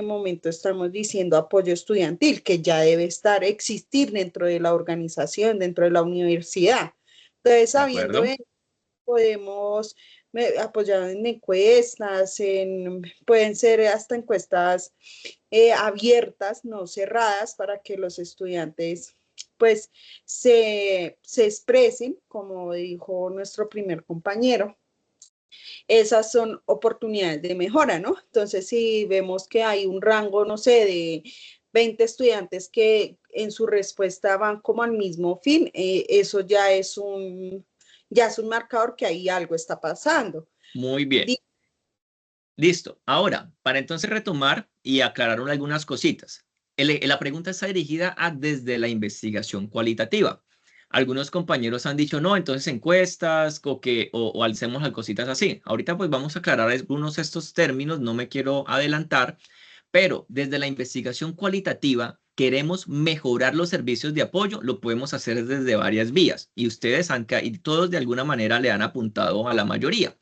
momento estamos diciendo apoyo estudiantil, que ya debe existir dentro de la organización, dentro de la universidad. Entonces, sabiendo eso, podemos apoyar en encuestas, pueden ser hasta encuestas abiertas, no cerradas, para que los estudiantes pues se expresen, como dijo nuestro primer compañero. Esas son oportunidades de mejora, ¿no? Entonces, si vemos que hay un rango, no sé, de 20 estudiantes que en su respuesta van como al mismo fin, eso ya es un marcador que ahí algo está pasando. Muy bien. Listo. Ahora, para entonces retomar y aclarar algunas cositas. La pregunta está dirigida a desde la investigación cualitativa. Algunos compañeros han dicho, no, entonces encuestas o hacemos cositas así. Ahorita pues vamos a aclarar algunos de estos términos, no me quiero adelantar, pero desde la investigación cualitativa queremos mejorar los servicios de apoyo, lo podemos hacer desde varias vías y ustedes y todos de alguna manera le han apuntado a la mayoría.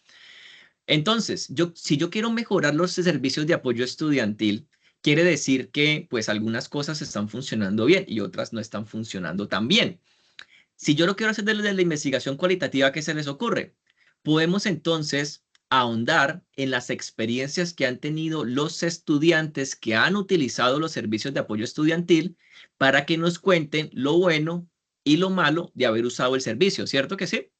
Entonces, si yo quiero mejorar los servicios de apoyo estudiantil, quiere decir que pues algunas cosas están funcionando bien y otras no están funcionando tan bien. Si yo lo quiero hacer desde la investigación cualitativa, ¿qué se les ocurre? Podemos entonces ahondar en las experiencias que han tenido los estudiantes que han utilizado los servicios de apoyo estudiantil para que nos cuenten lo bueno y lo malo de haber usado el servicio, ¿cierto que sí?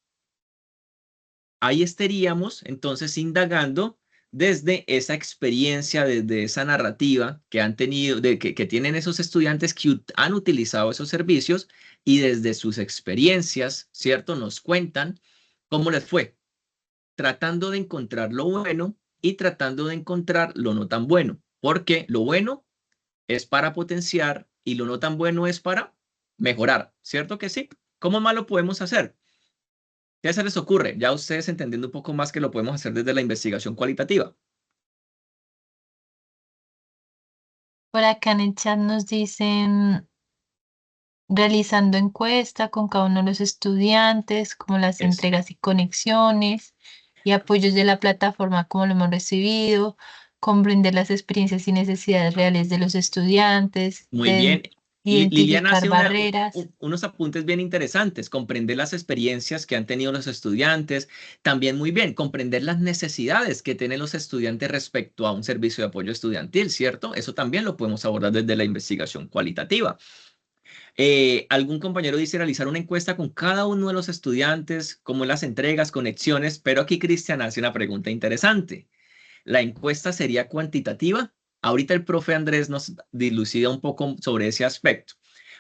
Ahí estaríamos entonces indagando desde esa experiencia, desde esa narrativa que han tenido, que tienen esos estudiantes que han utilizado esos servicios y desde sus experiencias, ¿cierto? Nos cuentan cómo les fue, tratando de encontrar lo bueno y tratando de encontrar lo no tan bueno, porque lo bueno es para potenciar y lo no tan bueno es para mejorar, ¿cierto que sí? ¿Cómo más lo podemos hacer? ¿Qué se les ocurre? Ya ustedes entendiendo un poco más que lo podemos hacer desde la investigación cualitativa. Por acá en el chat nos dicen realizando encuesta con cada uno de los estudiantes, como las entregas y conexiones y apoyos de la plataforma como lo hemos recibido, comprender las experiencias y necesidades reales de los estudiantes, Muy bien. Liliana identificar hace barreras. unos apuntes bien interesantes, comprender las experiencias que han tenido los estudiantes, también muy bien, comprender las necesidades que tienen los estudiantes respecto a un servicio de apoyo estudiantil, ¿cierto? Eso también lo podemos abordar desde la investigación cualitativa. Algún compañero dice realizar una encuesta con cada uno de los estudiantes, como las entregas, conexiones, pero aquí Cristian hace una pregunta interesante. ¿La encuesta sería cuantitativa? Ahorita el profe Andrés nos dilucida un poco sobre ese aspecto.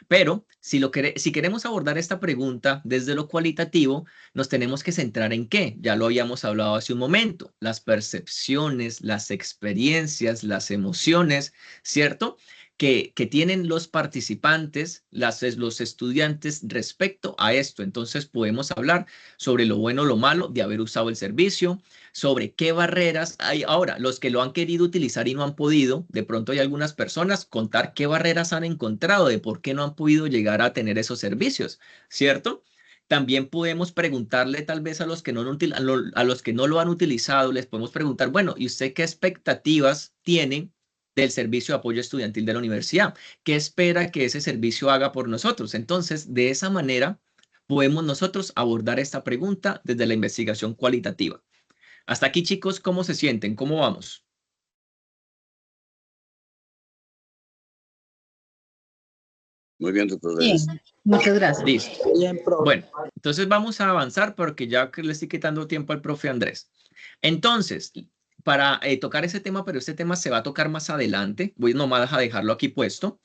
Pero si queremos abordar esta pregunta desde lo cualitativo, nos tenemos que centrar en qué. Ya lo habíamos hablado hace un momento. Las percepciones, las experiencias, las emociones, ¿cierto? Que tienen los participantes, los estudiantes respecto a esto. Entonces podemos hablar sobre lo bueno o lo malo de haber usado el servicio, sobre qué barreras hay. Ahora, los que lo han querido utilizar y no han podido, de pronto hay algunas personas contar qué barreras han encontrado, de por qué no han podido llegar a tener esos servicios, ¿cierto? También podemos preguntarle tal vez a los que no lo han utilizado, les podemos preguntar, bueno, ¿y usted qué expectativas tiene del servicio de apoyo estudiantil de la universidad? ¿Qué espera que ese servicio haga por nosotros? Entonces, de esa manera, podemos nosotros abordar esta pregunta desde la investigación cualitativa. Hasta aquí, chicos, ¿cómo se sienten? ¿Cómo vamos? Muy bien, doctor. Bien, muchas gracias. Listo. Bien, profe. Bueno, entonces vamos a avanzar porque ya que le estoy quitando tiempo al profe Andrés. Entonces, para tocar ese tema, pero este tema se va a tocar más adelante, voy nomás a dejarlo aquí puesto.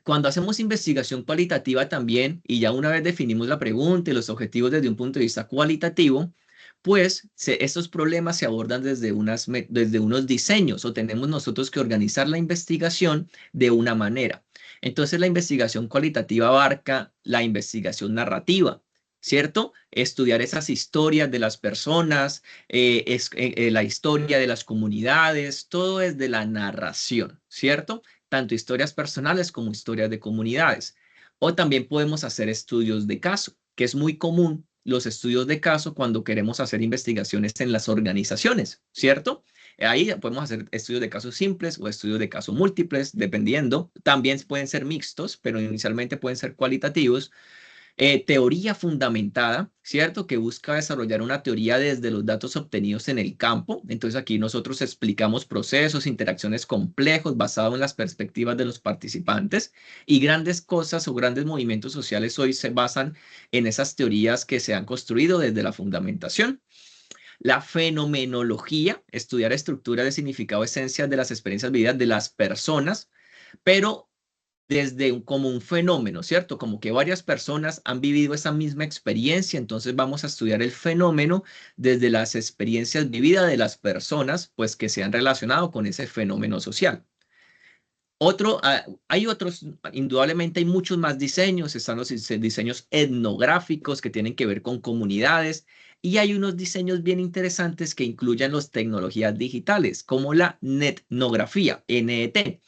Cuando hacemos investigación cualitativa también, y ya una vez definimos la pregunta y los objetivos desde un punto de vista cualitativo, pues estos problemas se abordan desde unos diseños, o tenemos nosotros que organizar la investigación de una manera. Entonces la investigación cualitativa abarca la investigación narrativa, ¿cierto? Estudiar esas historias de las personas, la historia de las comunidades, todo es de la narración, ¿cierto? Tanto historias personales como historias de comunidades. O también podemos hacer estudios de caso, que es muy común los estudios de caso cuando queremos hacer investigaciones en las organizaciones, ¿cierto? Ahí podemos hacer estudios de casos simples o estudios de casos múltiples, dependiendo. También pueden ser mixtos, pero inicialmente pueden ser cualitativos. Teoría fundamentada, ¿cierto? Que busca desarrollar una teoría desde los datos obtenidos en el campo. Entonces aquí nosotros explicamos procesos, interacciones complejos basados en las perspectivas de los participantes, y grandes cosas o grandes movimientos sociales hoy se basan en esas teorías que se han construido desde la fundamentación. La fenomenología, estudiar estructura de significado, esencias de las experiencias vividas de las personas, pero como un fenómeno, ¿cierto? Como que varias personas han vivido esa misma experiencia, entonces vamos a estudiar el fenómeno desde las experiencias vividas de las personas, pues que se han relacionado con ese fenómeno social. Hay otros, indudablemente hay muchos más diseños, están los diseños etnográficos que tienen que ver con comunidades, y hay unos diseños bien interesantes que incluyen las tecnologías digitales, como la netnografía, NET,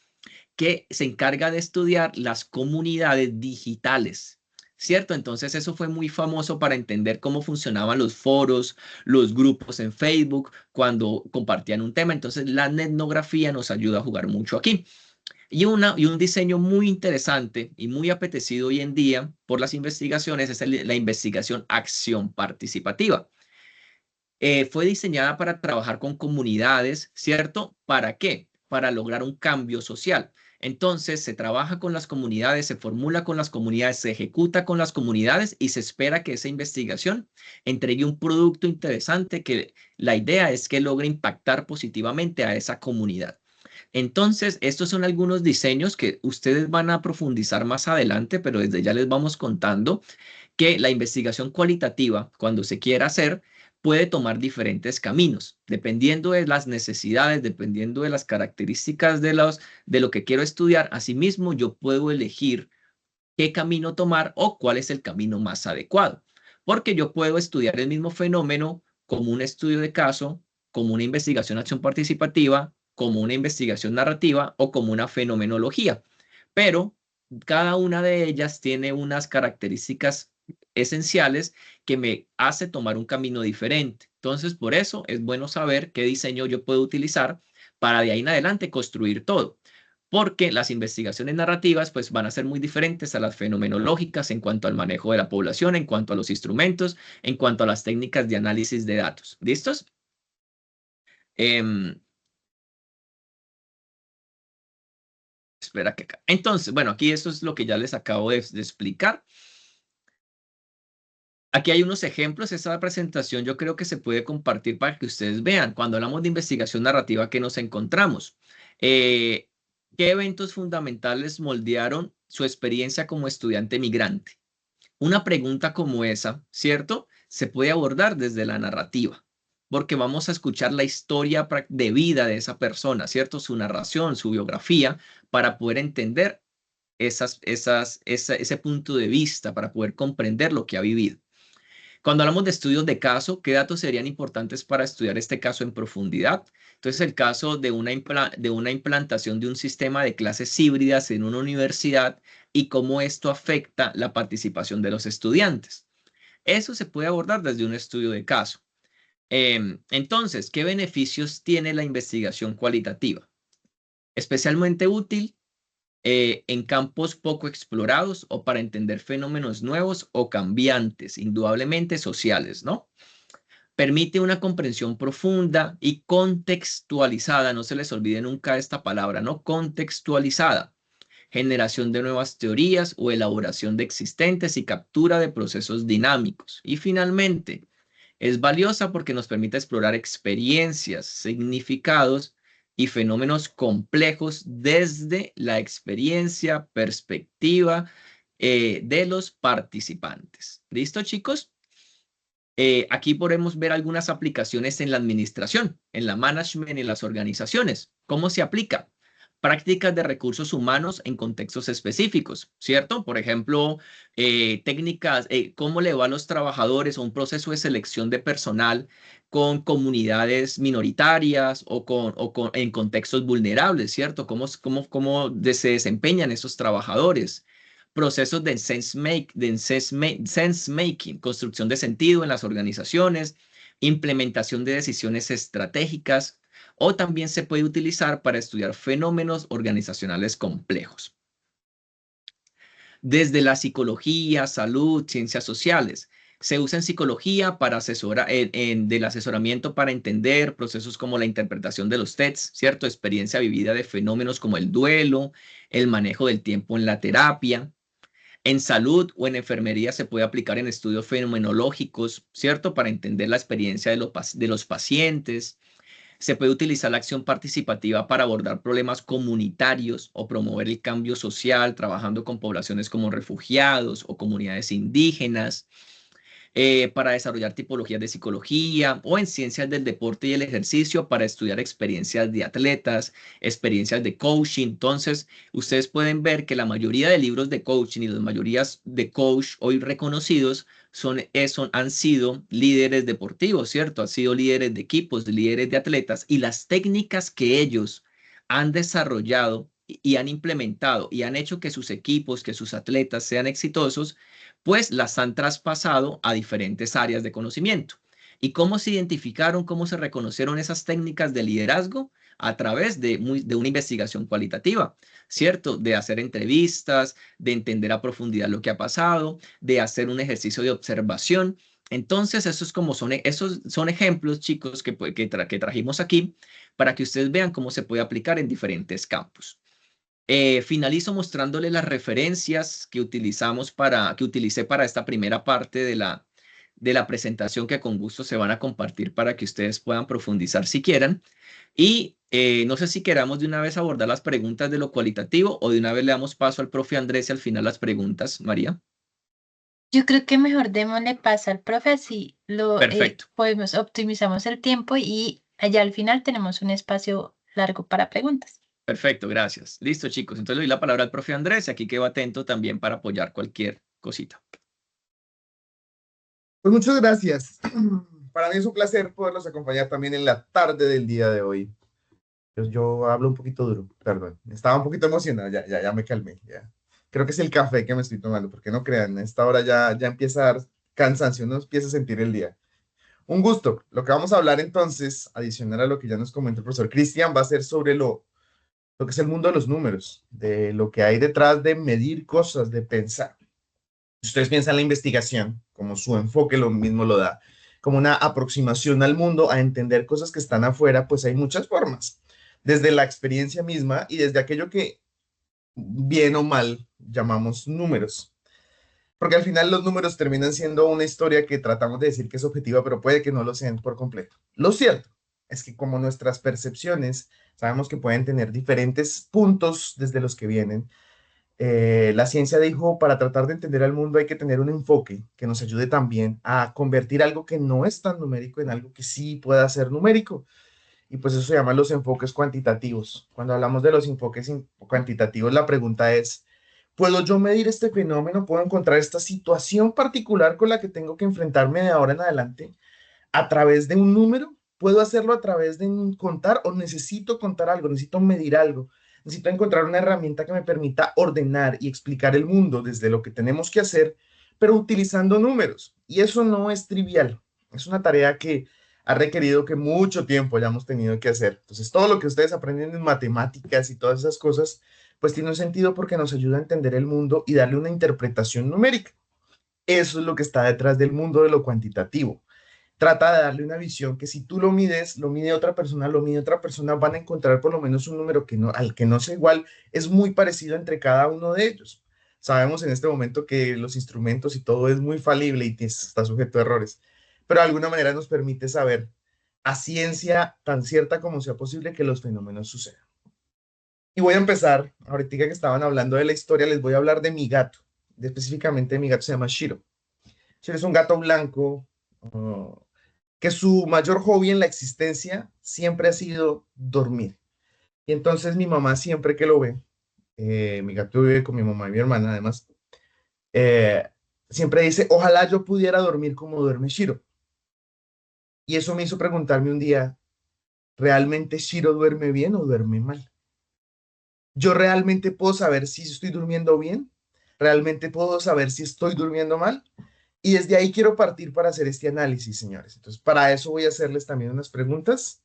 que se encarga de estudiar las comunidades digitales, ¿cierto? Entonces eso fue muy famoso para entender cómo funcionaban los foros, los grupos en Facebook, cuando compartían un tema. Entonces la etnografía nos ayuda a jugar mucho aquí. Y un diseño muy interesante y muy apetecido hoy en día por las investigaciones es la investigación acción participativa. Fue diseñada para trabajar con comunidades, ¿cierto? ¿Para qué? Para lograr un cambio social. Entonces, se trabaja con las comunidades, se formula con las comunidades, se ejecuta con las comunidades y se espera que esa investigación entregue un producto interesante que la idea es que logre impactar positivamente a esa comunidad. Entonces, estos son algunos diseños que ustedes van a profundizar más adelante, pero desde ya les vamos contando que la investigación cualitativa, cuando se quiera hacer, puede tomar diferentes caminos, dependiendo de las necesidades, dependiendo de las características de lo que quiero estudiar. Asimismo, yo puedo elegir qué camino tomar o cuál es el camino más adecuado, porque yo puedo estudiar el mismo fenómeno como un estudio de caso, como una investigación acción participativa, como una investigación narrativa o como una fenomenología, pero cada una de ellas tiene unas características esenciales que me hace tomar un camino diferente. Entonces, por eso es bueno saber qué diseño yo puedo utilizar para de ahí en adelante construir todo, porque las investigaciones narrativas pues van a ser muy diferentes a las fenomenológicas en cuanto al manejo de la población, en cuanto a los instrumentos, en cuanto a las técnicas de análisis de datos. ¿Listos? Espera que acá. Entonces, bueno, aquí eso es lo que ya les acabo de explicar. Aquí hay unos ejemplos. Esta presentación yo creo que se puede compartir para que ustedes vean. Cuando hablamos de investigación narrativa, ¿qué nos encontramos? ¿Qué eventos fundamentales moldearon su experiencia como estudiante migrante? Una pregunta como esa, ¿cierto? Se puede abordar desde la narrativa, porque vamos a escuchar la historia de vida de esa persona, ¿cierto? Su narración, su biografía, para poder entender ese punto de vista, para poder comprender lo que ha vivido. Cuando hablamos de estudios de caso, ¿qué datos serían importantes para estudiar este caso en profundidad? Entonces, el caso de una implantación de un sistema de clases híbridas en una universidad y cómo esto afecta la participación de los estudiantes. Eso se puede abordar desde un estudio de caso. Entonces, ¿qué beneficios tiene la investigación cualitativa? Especialmente útil en campos poco explorados o para entender fenómenos nuevos o cambiantes, indudablemente sociales, ¿no? Permite una comprensión profunda y contextualizada, no se les olvide nunca esta palabra, ¿no? Contextualizada, generación de nuevas teorías o elaboración de existentes y captura de procesos dinámicos. Y finalmente, es valiosa porque nos permite explorar experiencias, significados y fenómenos complejos desde la experiencia, perspectiva de los participantes. ¿Listo, chicos? Aquí podemos ver algunas aplicaciones en la administración, en la management, en las organizaciones. ¿Cómo se aplica? Prácticas de recursos humanos en contextos específicos, ¿cierto? Por ejemplo, técnicas, cómo le va a los trabajadores a un proceso de selección de personal con comunidades minoritarias o en contextos vulnerables, ¿cierto? ¿Cómo se desempeñan esos trabajadores? Procesos de sense making, construcción de sentido en las organizaciones, implementación de decisiones estratégicas, o también se puede utilizar para estudiar fenómenos organizacionales complejos. Desde la psicología, salud, ciencias sociales. Se usa en psicología para del asesoramiento para entender procesos como la interpretación de los TEDs, ¿cierto? Experiencia vivida de fenómenos como el duelo, el manejo del tiempo en la terapia. En salud o en enfermería se puede aplicar en estudios fenomenológicos, ¿cierto? Para entender la experiencia de los pacientes. Se puede utilizar la acción participativa para abordar problemas comunitarios o promover el cambio social, trabajando con poblaciones como refugiados o comunidades indígenas. Para desarrollar tipologías de psicología o en ciencias del deporte y el ejercicio para estudiar experiencias de atletas, experiencias de coaching. Entonces, ustedes pueden ver que la mayoría de libros de coaching y las mayorías de coach hoy reconocidos han sido líderes deportivos, ¿cierto? Han sido líderes de equipos, líderes de atletas, y las técnicas que ellos han desarrollado y han implementado y han hecho que sus equipos, que sus atletas sean exitosos, pues las han traspasado a diferentes áreas de conocimiento. ¿Y cómo se identificaron, cómo se reconocieron esas técnicas de liderazgo? A través de una investigación cualitativa, ¿cierto? De hacer entrevistas, de entender a profundidad lo que ha pasado, de hacer un ejercicio de observación. Entonces, esos son ejemplos, chicos, que trajimos aquí para que ustedes vean cómo se puede aplicar en diferentes campos. Finalizo mostrándole las referencias que utilicé para esta primera parte de la presentación, que con gusto se van a compartir para que ustedes puedan profundizar si quieran. Y no sé si queramos de una vez abordar las preguntas de lo cualitativo o de una vez le damos paso al profe Andrés y al final las preguntas, María. Yo creo que mejor démosle paso al profe, así Perfecto. optimizamos el tiempo y allá al final tenemos un espacio largo para preguntas. Perfecto, gracias. Listo, chicos. Entonces le doy la palabra al profe Andrés y aquí quedo atento también para apoyar cualquier cosita. Pues muchas gracias. Para mí es un placer poderlos acompañar también en la tarde del día de hoy. Yo hablo un poquito duro, perdón. Estaba un poquito emocionado, ya me calmé. Ya. Creo que es el café que me estoy tomando, porque no crean, a esta hora ya empieza a dar cansancio, uno empieza a sentir el día. Un gusto. Lo que vamos a hablar entonces, adicional a lo que ya nos comentó el profesor Cristian, va a ser sobre lo que es el mundo de los números, de lo que hay detrás de medir cosas, de pensar. Si ustedes piensan en la investigación, como su enfoque lo mismo lo da, como una aproximación al mundo, a entender cosas que están afuera, pues hay muchas formas, desde la experiencia misma y desde aquello que, bien o mal, llamamos números. Porque al final los números terminan siendo una historia que tratamos de decir que es objetiva, pero puede que no lo sean por completo. Lo cierto es que como nuestras percepciones sabemos que pueden tener diferentes puntos desde los que vienen, la ciencia dijo, para tratar de entender al mundo hay que tener un enfoque que nos ayude también a convertir algo que no es tan numérico en algo que sí pueda ser numérico. Y pues eso se llama los enfoques cuantitativos. Cuando hablamos de los enfoques cuantitativos, la pregunta es, ¿puedo yo medir este fenómeno? ¿Puedo encontrar esta situación particular con la que tengo que enfrentarme de ahora en adelante a través de un número? ¿Puedo hacerlo a través de contar o necesito contar algo? ¿Necesito medir algo? Necesito encontrar una herramienta que me permita ordenar y explicar el mundo desde lo que tenemos que hacer, pero utilizando números. Y eso no es trivial. Es una tarea que ha requerido que mucho tiempo hayamos tenido que hacer. Entonces, todo lo que ustedes aprenden en matemáticas y todas esas cosas, pues tiene un sentido porque nos ayuda a entender el mundo y darle una interpretación numérica. Eso es lo que está detrás del mundo de lo cuantitativo. trata de darle una visión que si tú lo mides, lo mide otra persona, lo mide otra persona, van a encontrar por lo menos un número que no, al que no sea igual, es muy parecido entre cada uno de ellos. Sabemos en este momento que los instrumentos y todo es muy falible y está sujeto a errores, pero de alguna manera nos permite saber a ciencia tan cierta como sea posible que los fenómenos sucedan. Y voy a empezar, ahorita que estaban hablando de la historia, les voy a hablar de mi gato, específicamente mi gato se llama Shiro. Shiro es un gato blanco, que su mayor hobby en la existencia siempre ha sido dormir. Y entonces mi mamá siempre que lo ve, mi gato vive con mi mamá y mi hermana además, siempre dice, ojalá yo pudiera dormir como duerme Shiro. Y eso me hizo preguntarme un día, ¿realmente Shiro duerme bien o duerme mal? ¿Yo realmente puedo saber si estoy durmiendo bien? ¿Realmente puedo saber si estoy durmiendo mal? Y desde ahí quiero partir para hacer este análisis, señores. Entonces, para eso voy a hacerles también unas preguntas.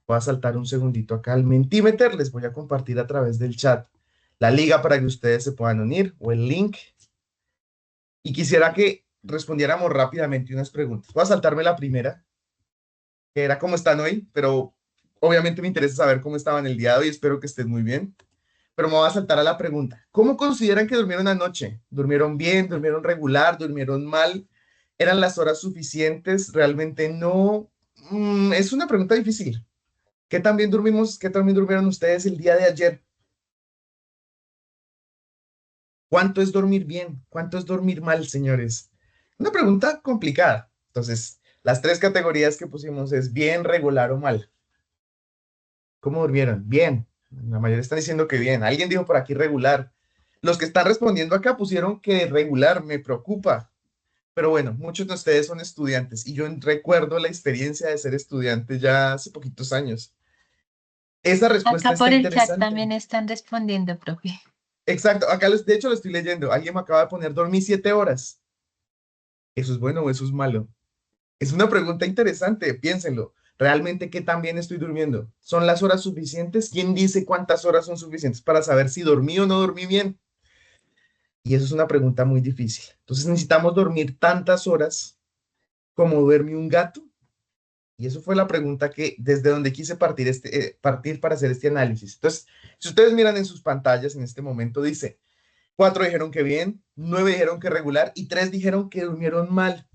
Voy a saltar un segundito acá al Mentimeter. Les voy a compartir a través del chat la liga para que ustedes se puedan unir o el link. Y quisiera que respondiéramos rápidamente unas preguntas. Voy a saltarme la primera, que era cómo están hoy, pero obviamente me interesa saber cómo estaban el día de hoy. Espero que estén muy bien. Pero me voy a saltar a la pregunta. ¿Cómo consideran que durmieron anoche? ¿Durmieron bien? ¿Durmieron regular? ¿Durmieron mal? ¿Eran las horas suficientes? ¿Realmente no? Es una pregunta difícil. ¿Qué tan bien dormimos? ¿Qué tan bien durmieron ustedes el día de ayer? ¿Cuánto es dormir bien? ¿Cuánto es dormir mal, señores? Una pregunta complicada. Entonces, las tres categorías que pusimos es bien, regular o mal. ¿Cómo durmieron? Bien. La mayoría están diciendo que bien. Alguien dijo por aquí regular. Los que están respondiendo acá pusieron que regular, me preocupa. Pero bueno, muchos de ustedes son estudiantes y yo recuerdo la experiencia de ser estudiante ya hace poquitos años. Esa respuesta Acá por está el chat interesante. también están respondiendo, profe. Exacto, acá de hecho lo estoy leyendo. Alguien me acaba de poner dormí 7 horas. ¿Eso es bueno o eso es malo? Es una pregunta interesante, piénsenlo. ¿Realmente qué tan bien estoy durmiendo? ¿Son las horas suficientes? ¿Quién dice cuántas horas son suficientes para saber si dormí o no dormí bien? Y eso es una pregunta muy difícil. Entonces necesitamos dormir tantas horas como duerme un gato. Y eso fue la pregunta que desde donde quise partir para hacer este análisis. Entonces, si ustedes miran en sus pantallas en este momento, dice, 4 dijeron que bien, 9 dijeron que regular y 3 dijeron que durmieron mal.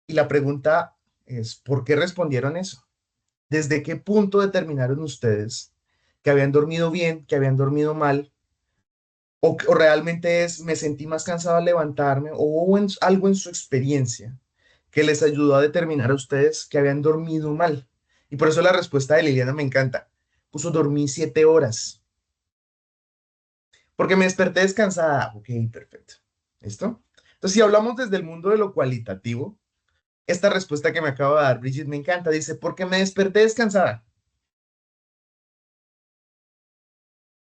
Y la pregunta es, ¿por qué respondieron eso? ¿Desde qué punto determinaron ustedes que habían dormido bien, que habían dormido mal? ¿O realmente es, me sentí más cansado al levantarme? ¿O hubo algo en su experiencia que les ayudó a determinar a ustedes que habían dormido mal? Y por eso la respuesta de Liliana me encanta. Puso, dormí 7 horas. Porque me desperté descansada. Ok, perfecto. ¿Listo? Entonces, si hablamos desde el mundo de lo cualitativo, esta respuesta que me acaba de dar Bridget me encanta. Dice, porque me desperté descansada.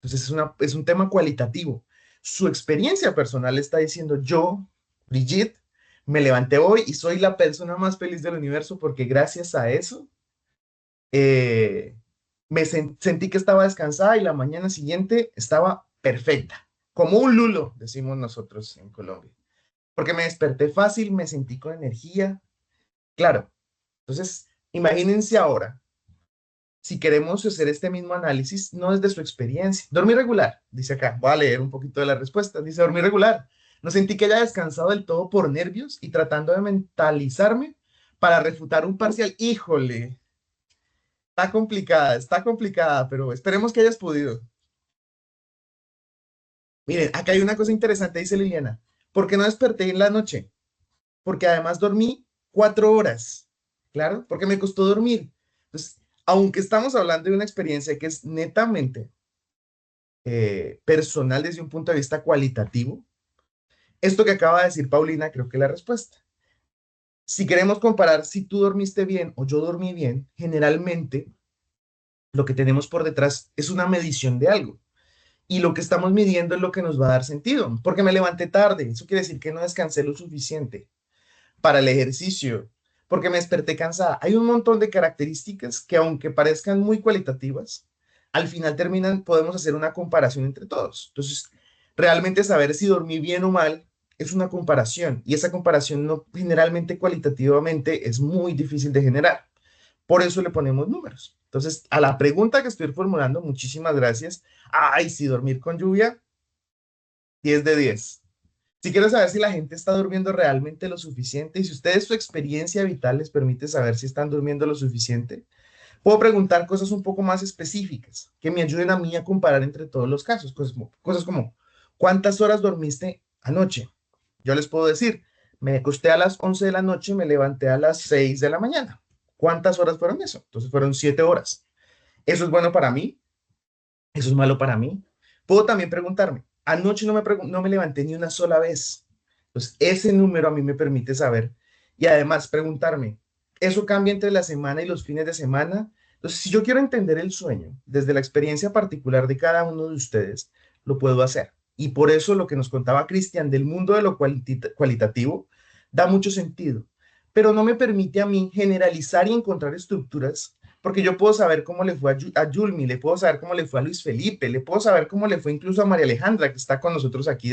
Entonces, es un tema cualitativo. Su experiencia personal está diciendo, yo, Bridget, me levanté hoy y soy la persona más feliz del universo porque gracias a eso sentí que estaba descansada y la mañana siguiente estaba perfecta, como un lulo, decimos nosotros en Colombia, porque me desperté fácil, me sentí con energía, claro. Entonces, imagínense ahora, si queremos hacer este mismo análisis, no desde su experiencia. Dormir regular, dice acá, voy a leer un poquito de la respuesta, dice dormir regular. No sentí que haya descansado del todo por nervios y tratando de mentalizarme para refutar un parcial. Híjole, está complicada, pero esperemos que hayas podido. Miren, acá hay una cosa interesante, dice Liliana. ¿Por qué no desperté en la noche? Porque además dormí 4 horas. Claro, porque me costó dormir. Entonces, aunque estamos hablando de una experiencia que es netamente personal desde un punto de vista cualitativo, esto que acaba de decir Paulina, creo que es la respuesta. Si queremos comparar si tú dormiste bien o yo dormí bien, generalmente lo que tenemos por detrás es una medición de algo. Y lo que estamos midiendo es lo que nos va a dar sentido. Porque me levanté tarde, eso quiere decir que no descansé lo suficiente para el ejercicio, porque me desperté cansada. Hay un montón de características que aunque parezcan muy cualitativas, al final podemos hacer una comparación entre todos. Entonces, realmente saber si dormí bien o mal es una comparación y esa comparación no, generalmente cualitativamente es muy difícil de generar. Por eso le ponemos números. Entonces, a la pregunta que estoy formulando, muchísimas gracias. Ay, si dormir con lluvia, 10 de 10. Si quiero saber si la gente está durmiendo realmente lo suficiente y si ustedes su experiencia vital les permite saber si están durmiendo lo suficiente, puedo preguntar cosas un poco más específicas que me ayuden a mí a comparar entre todos los casos. Cosas como, ¿cuántas horas dormiste anoche? Yo les puedo decir, me acosté a las 11 de la noche y me levanté a las 6 de la mañana. ¿Cuántas horas fueron eso? Entonces fueron 7 horas. ¿Eso es bueno para mí? ¿Eso es malo para mí? Puedo también preguntarme, anoche no me levanté ni una sola vez. Entonces, ese número a mí me permite saber y además preguntarme, ¿eso cambia entre la semana y los fines de semana? Entonces, si yo quiero entender el sueño desde la experiencia particular de cada uno de ustedes, lo puedo hacer. Y por eso lo que nos contaba Cristian del mundo de lo cualitativo da mucho sentido, pero no me permite a mí generalizar y encontrar estructuras porque yo puedo saber cómo le fue a Yulmi, le puedo saber cómo le fue a Luis Felipe, le puedo saber cómo le fue incluso a María Alejandra, que está con nosotros aquí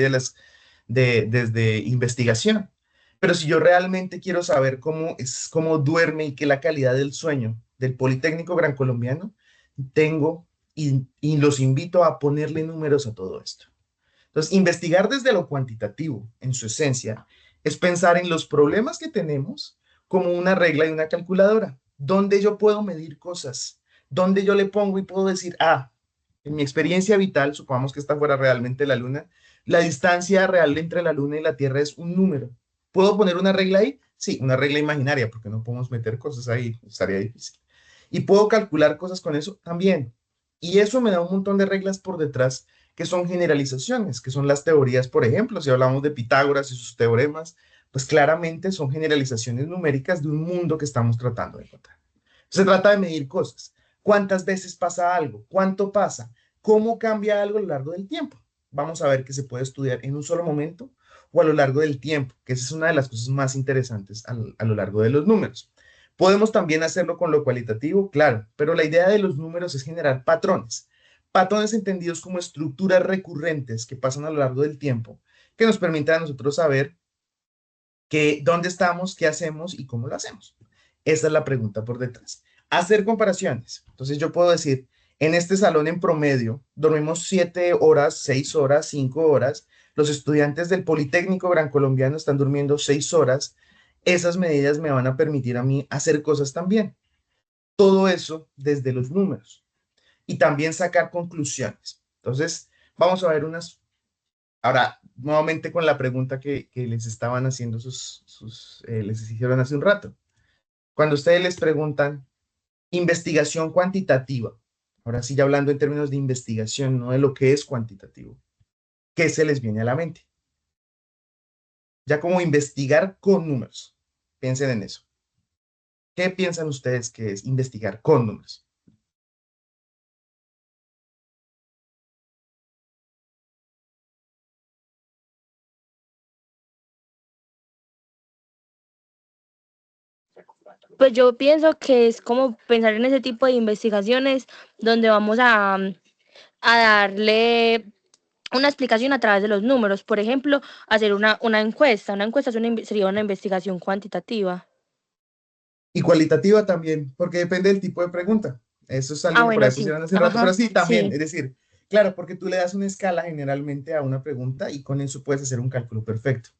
desde investigación. Pero si yo realmente quiero saber cómo duerme y qué la calidad del sueño del Politécnico Gran Colombiano, tengo y los invito a ponerle números a todo esto. Entonces, investigar desde lo cuantitativo, en su esencia, es pensar en los problemas que tenemos como una regla y una calculadora, donde yo puedo medir cosas, donde yo le pongo y puedo decir, en mi experiencia vital, supongamos que esta fuera realmente la Luna, la distancia real entre la Luna y la Tierra es un número. ¿Puedo poner una regla ahí? Sí, una regla imaginaria, porque no podemos meter cosas ahí, estaría difícil. Y puedo calcular cosas con eso también. Y eso me da un montón de reglas por detrás que son generalizaciones, que son las teorías, por ejemplo, si hablamos de Pitágoras y sus teoremas, pues claramente son generalizaciones numéricas de un mundo que estamos tratando de encontrar. Se trata de medir cosas. ¿Cuántas veces pasa algo? ¿Cuánto pasa? ¿Cómo cambia algo a lo largo del tiempo? Vamos a ver que se puede estudiar en un solo momento o a lo largo del tiempo, que esa es una de las cosas más interesantes a lo largo de los números. Podemos también hacerlo con lo cualitativo, claro, pero la idea de los números es generar patrones. Patrones entendidos como estructuras recurrentes que pasan a lo largo del tiempo, que nos permiten a nosotros saber dónde estamos, qué hacemos y cómo lo hacemos. Esa es la pregunta por detrás. Hacer comparaciones. Entonces yo puedo decir, en este salón en promedio dormimos 7 horas, 6 horas, 5 horas. Los estudiantes del Politécnico Gran Colombiano están durmiendo 6 horas. Esas medidas me van a permitir a mí hacer cosas también. Todo eso desde los números. Y también sacar conclusiones. Entonces, vamos a ver unas. Ahora, nuevamente con la pregunta que les estaban haciendo les hicieron hace un rato. Cuando ustedes les preguntan investigación cuantitativa, ahora sí ya hablando en términos de investigación, no de lo que es cuantitativo, ¿qué se les viene a la mente? Ya como investigar con números. Piensen en eso. ¿Qué piensan ustedes que es investigar con números? Pues yo pienso que es como pensar en ese tipo de investigaciones donde vamos a darle una explicación a través de los números. Por ejemplo, hacer una encuesta. Una encuesta es sería una investigación cuantitativa. Y cualitativa también, porque depende del tipo de pregunta. Eso es algo que por Bueno, ahí sí. pusieron hace rato, pero Ajá, sí, también, sí. es decir, claro, porque tú le das una escala generalmente a una pregunta y con eso puedes hacer un cálculo perfecto.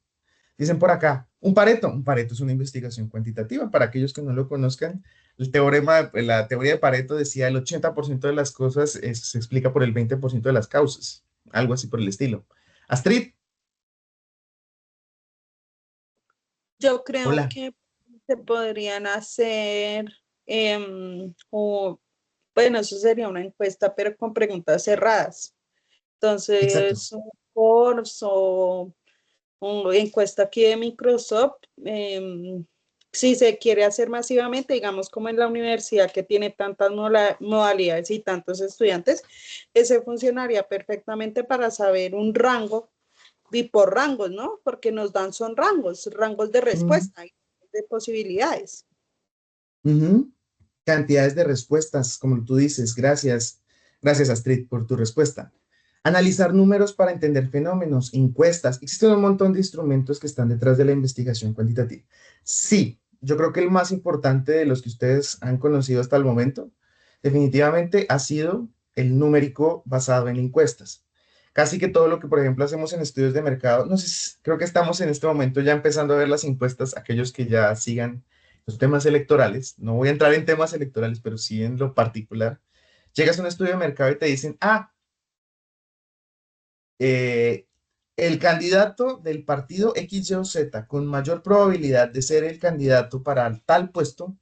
Dicen por acá, un Pareto es una investigación cuantitativa. Para aquellos que no lo conozcan, la teoría de Pareto decía el 80% de las cosas se explica por el 20% de las causas, algo así por el estilo. Astrid, Yo creo hola. que se podrían hacer, bueno, eso sería una encuesta, pero con preguntas cerradas. Exacto. Entonces, un curso, una encuesta aquí de Microsoft, si se quiere hacer masivamente, digamos como en la universidad que tiene tantas modalidades y tantos estudiantes, ese funcionaría perfectamente para saber un rango y por rangos, ¿no? Porque nos dan son rangos de respuesta, de posibilidades. Cantidades de respuestas, como tú dices. Gracias, Astrid, por tu respuesta. Analizar números para entender fenómenos, encuestas. Existen un montón de instrumentos que están detrás de la investigación cuantitativa. Sí, yo creo que el más importante de los que ustedes han conocido hasta el momento, definitivamente ha sido el numérico basado en encuestas. Casi que todo lo que, por ejemplo, hacemos en estudios de mercado, no sé, creo que estamos en este momento ya empezando a ver las encuestas, aquellos que ya sigan los temas electorales. No voy a entrar en temas electorales, pero sí en lo particular. Llegas a un estudio de mercado y te dicen, el candidato del partido X, Y o Z con mayor probabilidad de ser el candidato para tal puesto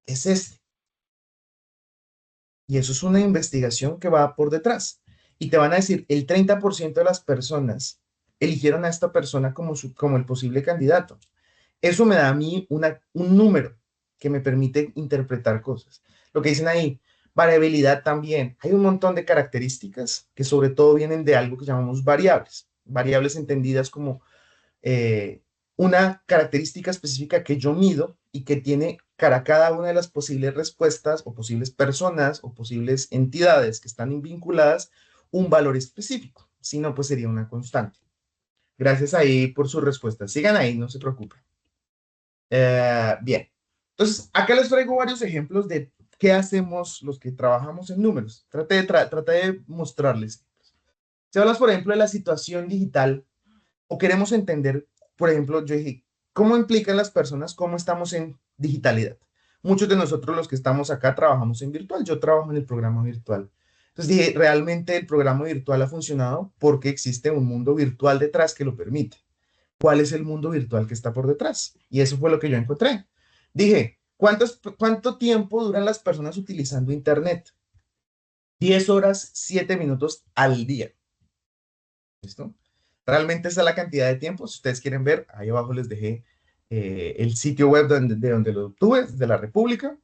es este. Y eso es una investigación que va por detrás. Y te van a decir, el 30% de las personas eligieron a esta persona como el posible candidato. Eso me da a mí un número que me permite interpretar cosas. Lo que dicen ahí, variabilidad también. Hay un montón de características que sobre todo vienen de algo que llamamos variables. Variables entendidas como una característica específica que yo mido y que tiene cada una de las posibles respuestas o posibles personas o posibles entidades que están vinculadas un valor específico. Si no, pues sería una constante. Gracias ahí por sus respuestas. Sigan ahí, no se preocupen. Bien. Entonces, acá les traigo varios ejemplos de qué hacemos los que trabajamos en números. Traté de mostrarles. Si hablas, por ejemplo, de la situación digital o queremos entender, por ejemplo, yo dije, ¿cómo implican las personas cómo estamos en digitalidad? Muchos de nosotros los que estamos acá trabajamos en virtual. Yo trabajo en el programa virtual. Entonces dije, realmente el programa virtual ha funcionado porque existe un mundo virtual detrás que lo permite. ¿Cuál es el mundo virtual que está por detrás? Y eso fue lo que yo encontré. Dije, ¿cuánto tiempo duran las personas utilizando Internet? 10 horas, 7 minutos al día. ¿Listo? Realmente esa es la cantidad de tiempo. Si ustedes quieren ver, ahí abajo les dejé el sitio web de donde lo obtuve, de la República.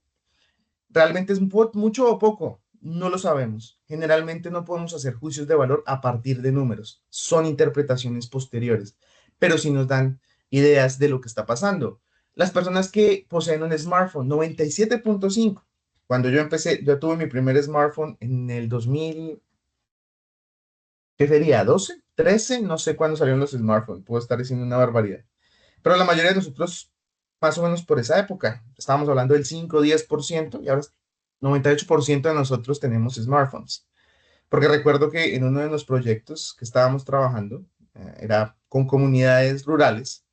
Realmente es mucho o poco, no lo sabemos. Generalmente no podemos hacer juicios de valor a partir de números. Son interpretaciones posteriores, pero sí nos dan ideas de lo que está pasando. Las personas que poseen un smartphone, 97.5. Cuando yo empecé, yo tuve mi primer smartphone en el 2000, ¿qué sería? ¿12? ¿13? No sé cuándo salieron los smartphones, puedo estar diciendo una barbaridad. Pero la mayoría de nosotros, más o menos por esa época, estábamos hablando del 5, 10% y ahora 98% de nosotros tenemos smartphones. Porque recuerdo que en uno de los proyectos que estábamos trabajando, era con comunidades rurales,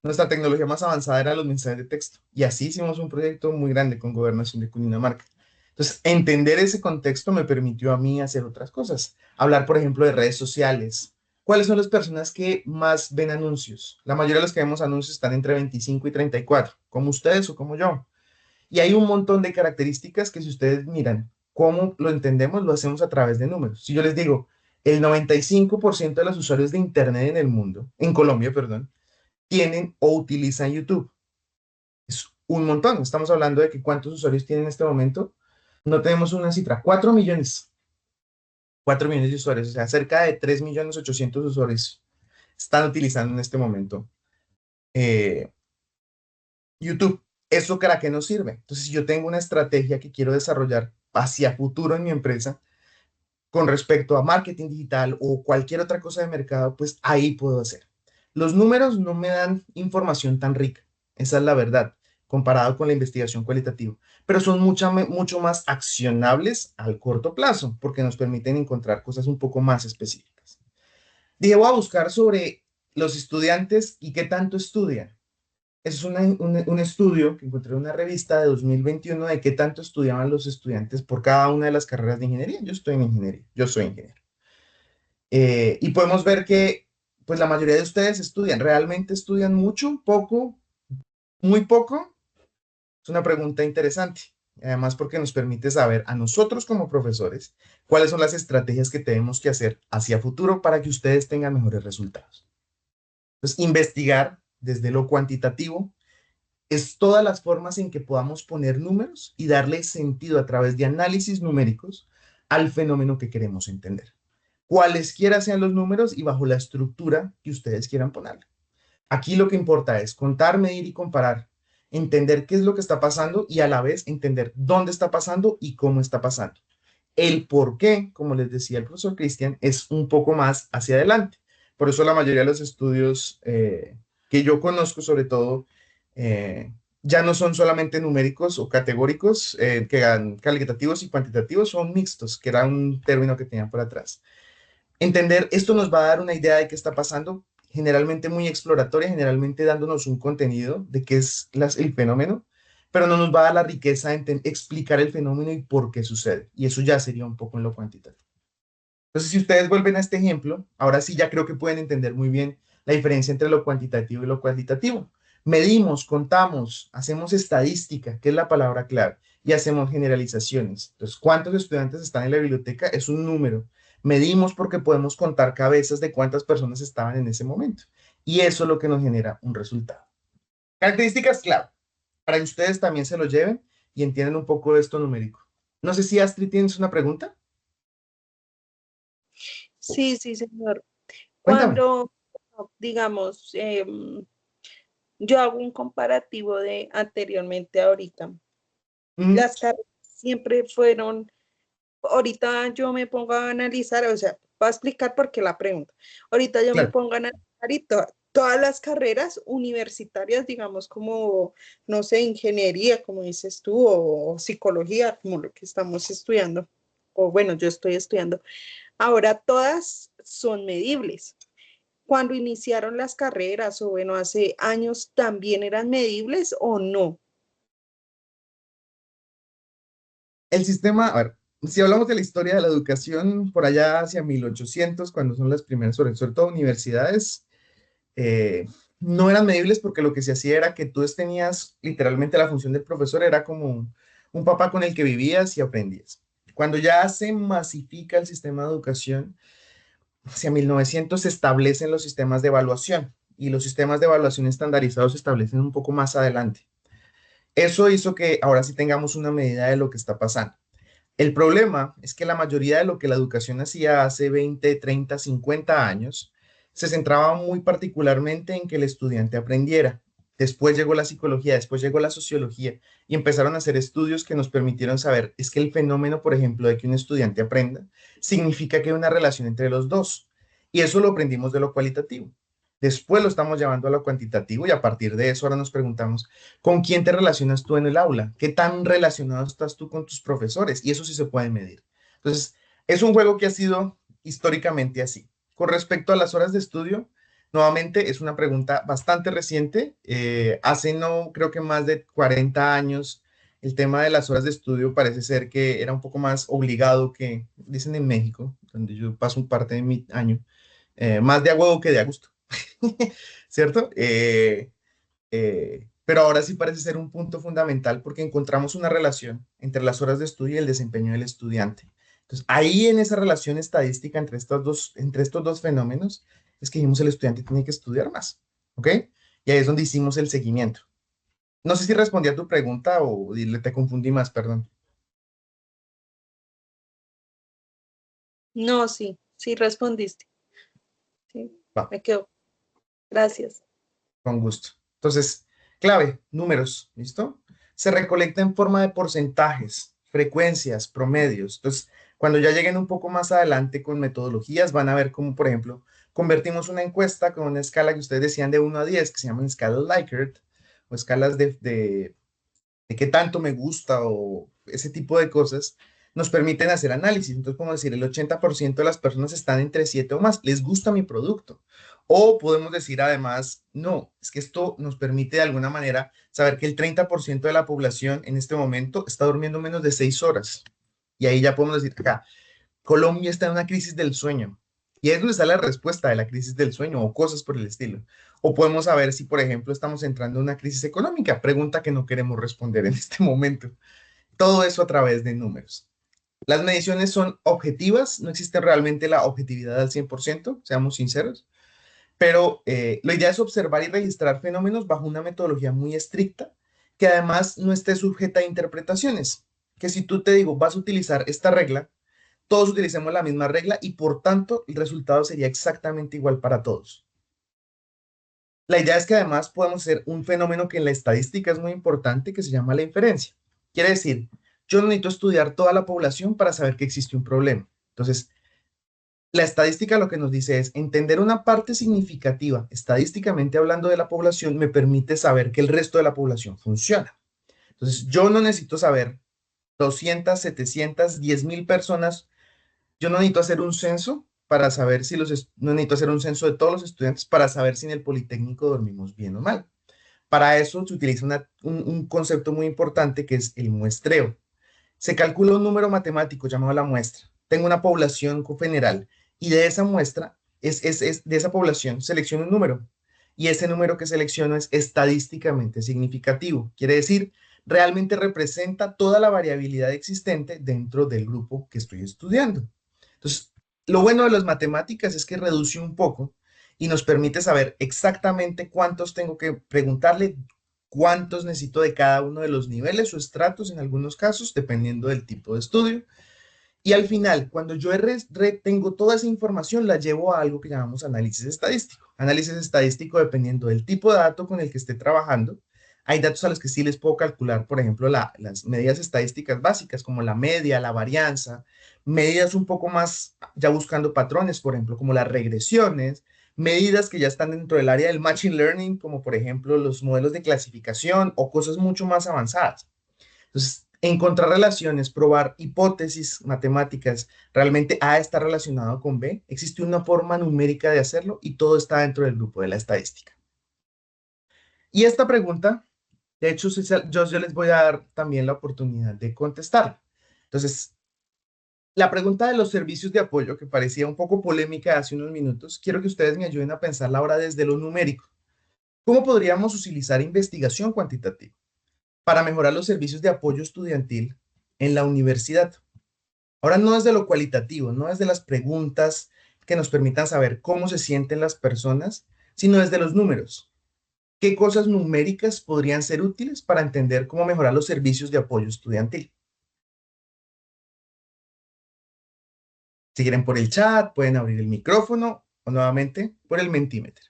nuestra tecnología más avanzada era los mensajes de texto. Y así hicimos un proyecto muy grande con Gobernación de Cundinamarca. Entonces, entender ese contexto me permitió a mí hacer otras cosas. Hablar, por ejemplo, de redes sociales. ¿Cuáles son las personas que más ven anuncios? La mayoría de los que vemos anuncios están entre 25 y 34, como ustedes o como yo. Y hay un montón de características que si ustedes miran cómo lo entendemos, lo hacemos a través de números. Si yo les digo, el 95% de los usuarios de Internet en el mundo, en Colombia, perdón, tienen o utilizan YouTube. Es un montón. Estamos hablando de que cuántos usuarios tienen en este momento. No tenemos una cifra, 4 millones. 4 millones de usuarios, o sea, cerca de 3.800.000 usuarios están utilizando en este momento YouTube. ¿Eso para qué nos sirve? Entonces, si yo tengo una estrategia que quiero desarrollar hacia futuro en mi empresa con respecto a marketing digital o cualquier otra cosa de mercado, pues ahí puedo hacer. Los números no me dan información tan rica, esa es la verdad, comparado con la investigación cualitativa, pero son mucho más accionables al corto plazo porque nos permiten encontrar cosas un poco más específicas. Dije, voy a buscar sobre los estudiantes y qué tanto estudian. Es un estudio que encontré en una revista de 2021 de qué tanto estudiaban los estudiantes por cada una de las carreras de ingeniería. Yo estoy en ingeniería, yo soy ingeniero. Y podemos ver que pues la mayoría de ustedes estudian. ¿Realmente estudian mucho, poco, muy poco? Es una pregunta interesante. Además porque nos permite saber a nosotros como profesores cuáles son las estrategias que tenemos que hacer hacia futuro para que ustedes tengan mejores resultados. Entonces, investigar desde lo cuantitativo es todas las formas en que podamos poner números y darle sentido a través de análisis numéricos al fenómeno que queremos entender. Cualesquiera sean los números y bajo la estructura que ustedes quieran ponerle. Aquí lo que importa es contar, medir y comparar, entender qué es lo que está pasando y a la vez entender dónde está pasando y cómo está pasando. El por qué, como les decía el profesor Cristian, es un poco más hacia adelante. Por eso la mayoría de los estudios que yo conozco, sobre todo, ya no son solamente numéricos o categóricos, que eran calitativos y cuantitativos, son mixtos, que era un término que tenían por atrás. Entender esto nos va a dar una idea de qué está pasando, generalmente muy exploratoria, generalmente dándonos un contenido de qué es el fenómeno, pero no nos va a dar la riqueza de explicar el fenómeno y por qué sucede. Y eso ya sería un poco en lo cuantitativo. Entonces, si ustedes vuelven a este ejemplo, ahora sí ya creo que pueden entender muy bien la diferencia entre lo cuantitativo y lo cualitativo. Medimos, contamos, hacemos estadística, que es la palabra clave, y hacemos generalizaciones. Entonces, ¿cuántos estudiantes están en la biblioteca? Es un número. Medimos porque podemos contar cabezas de cuántas personas estaban en ese momento. Y eso es lo que nos genera un resultado. Características clave, para que ustedes también se lo lleven y entiendan un poco de esto numérico. No sé si Astrid tienes una pregunta. Sí, sí, señor. Cuéntame. Cuando, digamos, yo hago un comparativo de anteriormente a ahorita, las carreras siempre fueron, ahorita yo me pongo a analizar, o sea, voy a explicar por qué la pregunta. Ahorita yo me Claro. pongo a analizar y todas las carreras universitarias, digamos, como, no sé, ingeniería, como dices tú, o psicología, como lo que estamos estudiando, o bueno, yo estoy estudiando. Ahora todas son medibles. Cuando iniciaron las carreras, o bueno, hace años, ¿también eran medibles o no? El sistema, a ver, si hablamos de la historia de la educación por allá hacia 1800, cuando son las primeras, sobre todo universidades, no eran medibles porque lo que se hacía era que tú tenías literalmente la función del profesor, era como un papá con el que vivías y aprendías. Cuando ya se masifica el sistema de educación, hacia 1900 se establecen los sistemas de evaluación y los sistemas de evaluación estandarizados se establecen un poco más adelante. Eso hizo que ahora sí tengamos una medida de lo que está pasando. El problema es que la mayoría de lo que la educación hacía hace 20, 30, 50 años se centraba muy particularmente en que el estudiante aprendiera. Después llegó la psicología, después llegó la sociología y empezaron a hacer estudios que nos permitieron saber, es que el fenómeno, por ejemplo, de que un estudiante aprenda, significa que hay una relación entre los dos. Y eso lo aprendimos de lo cualitativo. Después lo estamos llevando a lo cuantitativo y a partir de eso ahora nos preguntamos, ¿con quién te relacionas tú en el aula? ¿Qué tan relacionado estás tú con tus profesores? Y eso sí se puede medir. Entonces, es un juego que ha sido históricamente así. Con respecto a las horas de estudio, nuevamente es una pregunta bastante reciente. Hace no creo que más de 40 años, el tema de las horas de estudio parece ser que era un poco más obligado que, dicen en México, donde yo paso un parte de mi año, más de a huevo que de a gusto. ¿Cierto? Pero ahora sí parece ser un punto fundamental porque encontramos una relación entre las horas de estudio y el desempeño del estudiante. Entonces, ahí en esa relación estadística entre estos dos fenómenos, es que dijimos el estudiante tiene que estudiar más, ¿ok? Y ahí es donde hicimos el seguimiento. No sé si respondí a tu pregunta o te confundí más, perdón. No, sí, sí respondiste. Sí, Va, me quedo. Gracias. con gusto. Entonces, clave, números, ¿listo? Se recolecta en forma de porcentajes, frecuencias, promedios. Entonces, cuando ya lleguen un poco más adelante con metodologías, van a ver cómo, por ejemplo, convertimos una encuesta con una escala que ustedes decían de 1 a 10, que se llaman escalas Likert, o escalas de qué tanto me gusta o ese tipo de cosas, nos permiten hacer análisis. Entonces, como decir, el 80% de las personas están entre 7 o más, les gusta mi producto. O podemos decir además, no, es que esto nos permite de alguna manera saber que el 30% de la población en este momento está durmiendo menos de 6 horas. Y ahí ya podemos decir, acá, Colombia está en una crisis del sueño. Y es donde está la respuesta de la crisis del sueño o cosas por el estilo. O podemos saber si, por ejemplo, estamos entrando en una crisis económica, pregunta que no queremos responder en este momento. Todo eso a través de números. Las mediciones son objetivas, no existe realmente la objetividad al 100%, seamos sinceros, pero la idea es observar y registrar fenómenos bajo una metodología muy estricta que además no esté sujeta a interpretaciones. Que si tú te digo, vas a utilizar esta regla, todos utilicemos la misma regla y por tanto el resultado sería exactamente igual para todos. La idea es que además podemos hacer un fenómeno que en la estadística es muy importante que se llama la inferencia. Quiere decir, yo no necesito estudiar toda la población para saber que existe un problema. Entonces, la estadística lo que nos dice es entender una parte significativa, estadísticamente hablando de la población, me permite saber que el resto de la población funciona. Entonces, yo no necesito saber 200, 700, 10.000 personas. Yo no necesito hacer un censo para saber si no necesito hacer un censo de todos los estudiantes para saber si en el Politécnico dormimos bien o mal. Para eso se utiliza un concepto muy importante que es el muestreo. Se calcula un número matemático llamado la muestra. Tengo una población general y de esa muestra, de esa población, selecciono un número. Y ese número que selecciono es estadísticamente significativo. Quiere decir, realmente representa toda la variabilidad existente dentro del grupo que estoy estudiando. Entonces, lo bueno de las matemáticas es que reduce un poco y nos permite saber exactamente cuántos tengo que preguntarle, cuántos necesito de cada uno de los niveles o estratos en algunos casos, dependiendo del tipo de estudio. Y al final, cuando yo tengo toda esa información, la llevo a algo que llamamos análisis estadístico. Análisis estadístico dependiendo del tipo de dato con el que esté trabajando. Hay datos a los que sí les puedo calcular, por ejemplo, las medidas estadísticas básicas, como la media, la varianza, medidas un poco más ya buscando patrones, por ejemplo, como las regresiones, medidas que ya están dentro del área del machine learning, como por ejemplo los modelos de clasificación o cosas mucho más avanzadas. Entonces, encontrar relaciones, probar hipótesis matemáticas, realmente A está relacionado con B, existe una forma numérica de hacerlo y todo está dentro del grupo de la estadística. Y esta pregunta, de hecho, yo les voy a dar también la oportunidad de contestar. Entonces, la pregunta de los servicios de apoyo, que parecía un poco polémica hace unos minutos, quiero que ustedes me ayuden a pensarla ahora desde lo numérico. ¿Cómo podríamos utilizar investigación cuantitativa para mejorar los servicios de apoyo estudiantil en la universidad? Ahora no es de lo cualitativo, no es de las preguntas que nos permitan saber cómo se sienten las personas, sino desde los números. ¿Qué cosas numéricas podrían ser útiles para entender cómo mejorar los servicios de apoyo estudiantil? Si quieren por el chat, pueden abrir el micrófono o nuevamente por el Mentimeter.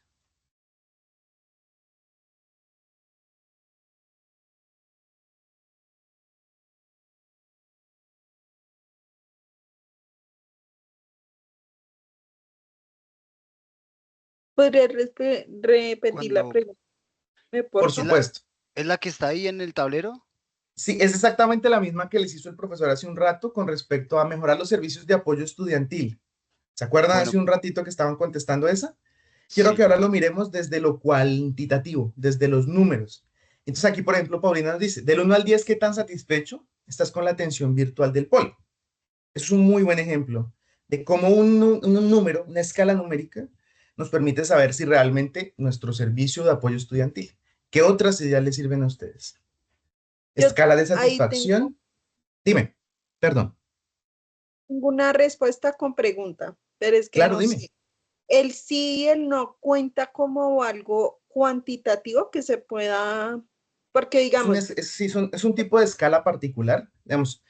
¿Podría repetir la Cuando, pregunta, Por porfa? supuesto. ¿es la que está ahí en el tablero? Sí, es exactamente la misma que les hizo el profesor hace un rato con respecto a mejorar los servicios de apoyo estudiantil. ¿Se acuerdan Bueno, hace un ratito que estaban contestando esa? Quiero que sí. ahora lo miremos desde lo cuantitativo, desde los números. Entonces aquí, por ejemplo, Paulina nos dice, del 1 al 10, ¿qué tan satisfecho estás con la atención virtual del polo? Eso es un muy buen ejemplo de cómo un número, una escala numérica, nos permite saber si realmente nuestro servicio de apoyo estudiantil. ¿Qué otras ideas les sirven a ustedes? Yo Escala de ahí satisfacción. Dime, perdón. tengo una respuesta con pregunta, pero es que Claro, no dime. sé. El sí y el no cuenta como algo cuantitativo que se pueda, porque digamos, Es un tipo de escala particular. Digamos,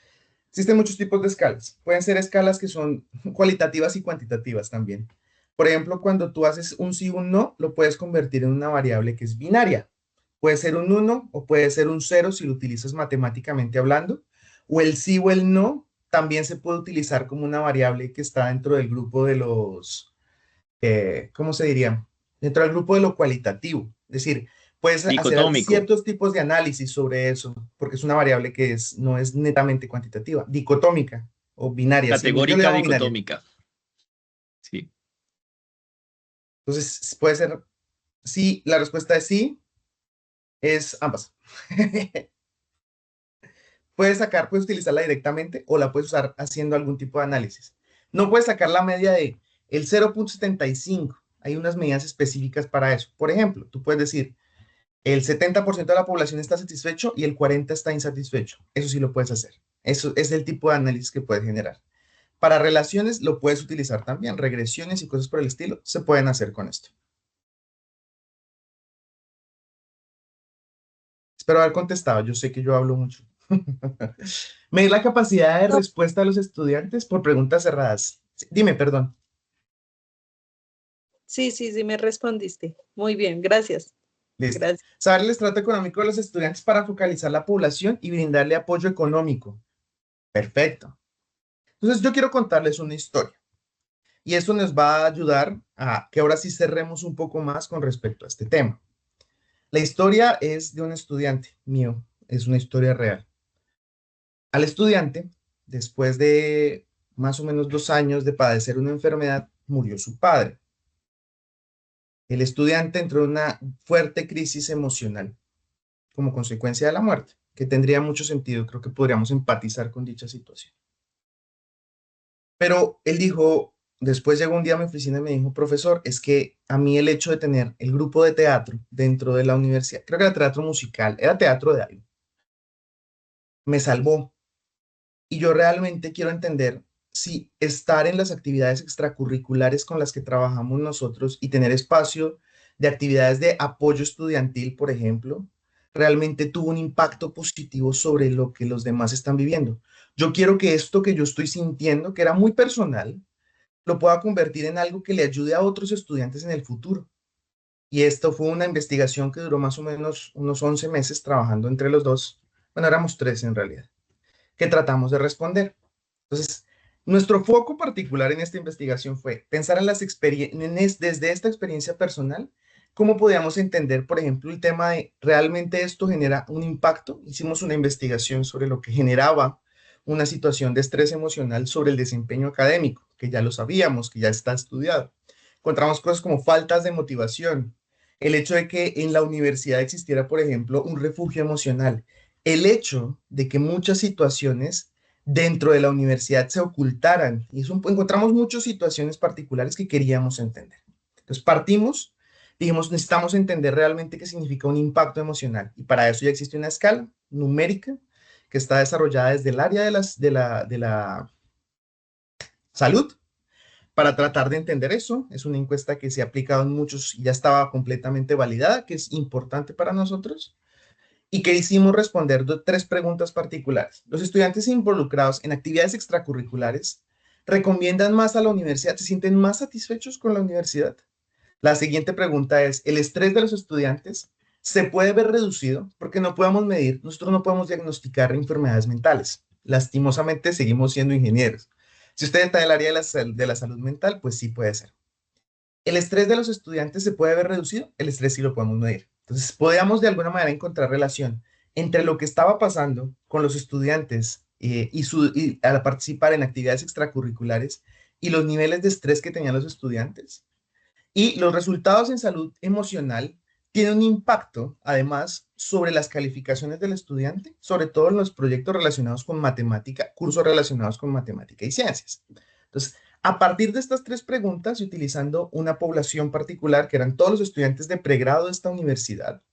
existen muchos tipos de escalas. Pueden ser escalas que son cualitativas y cuantitativas también. Por ejemplo, cuando tú haces un sí o un no, lo puedes convertir en una variable que es binaria. Puede ser un 1 o puede ser un 0 si lo utilizas matemáticamente hablando. O el sí o el no también se puede utilizar como una variable que está dentro del grupo de los, ¿cómo se diría? Dentro del grupo de lo cualitativo. Es decir, puedes hacer Dicotómico. ciertos tipos de análisis sobre eso, porque es una variable que no es netamente cuantitativa, dicotómica o binaria. Sí, yo le Categórica llamo binaria. dicotómica. Sí. Entonces, puede ser, sí, la respuesta es sí, es ambas. Puedes utilizarla directamente o la puedes usar haciendo algún tipo de análisis. No puedes sacar la media de el 0.75. Hay unas medidas específicas para eso. Por ejemplo, tú puedes decir, el 70% de la población está satisfecho y el 40% está insatisfecho. Eso sí lo puedes hacer. Eso es el tipo de análisis que puedes generar. Para relaciones lo puedes utilizar también. Regresiones y cosas por el estilo se pueden hacer con esto. Espero haber contestado. Yo sé que yo hablo mucho. Medir la capacidad de no, respuesta de los estudiantes por preguntas cerradas. Sí, dime, perdón. sí, me respondiste. Muy bien, gracias. Listo. Gracias. Saber el estrato económico de los estudiantes para focalizar la población y brindarle apoyo económico. Perfecto. Entonces yo quiero contarles una historia y eso nos va a ayudar a que ahora sí cerremos un poco más con respecto a este tema. La historia es de un estudiante mío, es una historia real. Al estudiante, después de más o menos 2 años de padecer una enfermedad, murió su padre. El estudiante entró en una fuerte crisis emocional como consecuencia de la muerte, que tendría mucho sentido, creo que podríamos empatizar con dicha situación. Pero él dijo, después llegó un día a mi oficina y me dijo, profesor, es que a mí el hecho de tener el grupo de teatro dentro de la universidad, creo que era teatro musical, era teatro de algo, me salvó. Y yo realmente quiero entender si estar en las actividades extracurriculares con las que trabajamos nosotros y tener espacio de actividades de apoyo estudiantil, por ejemplo, realmente tuvo un impacto positivo sobre lo que los demás están viviendo. Yo quiero que esto que yo estoy sintiendo, que era muy personal, lo pueda convertir en algo que le ayude a otros estudiantes en el futuro. Y esto fue una investigación que duró más o menos unos 11 meses trabajando entre los dos. Bueno, éramos 3 en realidad, que tratamos de responder. Entonces, nuestro foco particular en esta investigación fue pensar en las experiencias, desde esta experiencia personal, cómo podíamos entender, por ejemplo, el tema de realmente esto genera un impacto. Hicimos una investigación sobre lo que generaba una situación de estrés emocional sobre el desempeño académico, que ya lo sabíamos, que ya está estudiado. Encontramos cosas como faltas de motivación, el hecho de que en la universidad existiera, por ejemplo, un refugio emocional, el hecho de que muchas situaciones dentro de la universidad se ocultaran. Y eso, encontramos muchas situaciones particulares que queríamos entender. Entonces partimos, dijimos, necesitamos entender realmente qué significa un impacto emocional. Y para eso ya existe una escala numérica que está desarrollada desde el área de la salud para tratar de entender eso. Es una encuesta que se ha aplicado en muchos y ya estaba completamente validada, que es importante para nosotros. Y que hicimos responder 3 preguntas particulares. Los estudiantes involucrados en actividades extracurriculares recomiendan más a la universidad, se sienten más satisfechos con la universidad. La siguiente pregunta es, ¿el estrés de los estudiantes se puede ver reducido? Porque no podemos medir, nosotros no podemos diagnosticar enfermedades mentales. Lastimosamente seguimos siendo ingenieros. Si usted está en el área de la salud mental, pues sí puede ser. ¿El estrés de los estudiantes se puede ver reducido? El estrés sí lo podemos medir. Entonces, podíamos de alguna manera encontrar relación entre lo que estaba pasando con los estudiantes y al participar en actividades extracurriculares y los niveles de estrés que tenían los estudiantes. Y los resultados en salud emocional tienen un impacto, además, sobre las calificaciones del estudiante, sobre todo en los proyectos relacionados con matemática, cursos relacionados con matemática y ciencias. Entonces, a partir de estas 3 preguntas y utilizando una población particular, que eran todos los estudiantes de pregrado de esta universidad,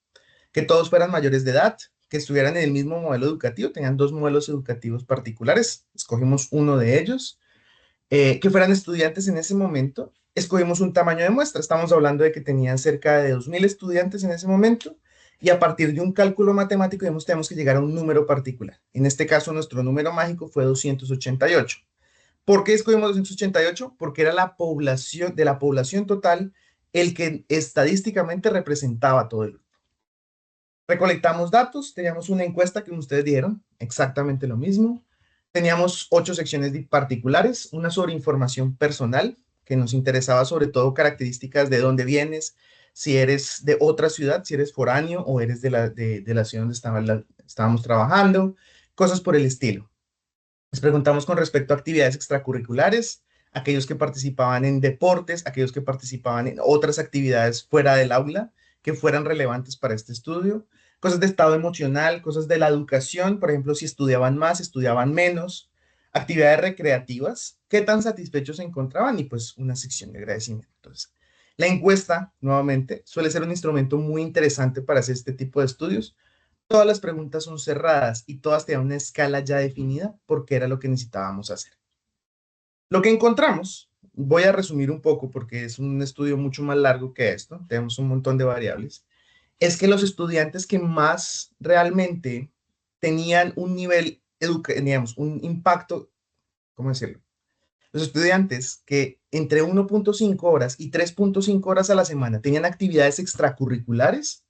que todos fueran mayores de edad, que estuvieran en el mismo modelo educativo, tenían 2 modelos educativos particulares, escogimos uno de ellos, que fueran estudiantes en ese momento, escogimos un tamaño de muestra, estamos hablando de que tenían cerca de 2.000 estudiantes en ese momento, y a partir de un cálculo matemático tenemos que llegar a un número particular. En este caso, nuestro número mágico fue 288. ¿Por qué escogimos 288? Porque era la población total el que estadísticamente representaba todo el grupo. Recolectamos datos, teníamos una encuesta que ustedes dieron, exactamente lo mismo. Teníamos 8 secciones particulares, una sobre información personal, que nos interesaba sobre todo características de dónde vienes, si eres de otra ciudad, si eres foráneo o eres de la ciudad donde estábamos trabajando, cosas por el estilo. Les preguntamos con respecto a actividades extracurriculares, aquellos que participaban en deportes, aquellos que participaban en otras actividades fuera del aula que fueran relevantes para este estudio, cosas de estado emocional, cosas de la educación, por ejemplo, si estudiaban más, estudiaban menos, actividades recreativas, qué tan satisfechos se encontraban y pues una sección de agradecimiento. Entonces, la encuesta, nuevamente, suele ser un instrumento muy interesante para hacer este tipo de estudios. Todas las preguntas son cerradas y todas tienen una escala ya definida porque era lo que necesitábamos hacer. Lo que encontramos, voy a resumir un poco porque es un estudio mucho más largo que esto, tenemos un montón de variables, es que los estudiantes que más realmente tenían un nivel, digamos, un impacto, ¿cómo decirlo? Los estudiantes que entre 1.5 horas y 3.5 horas a la semana tenían actividades extracurriculares,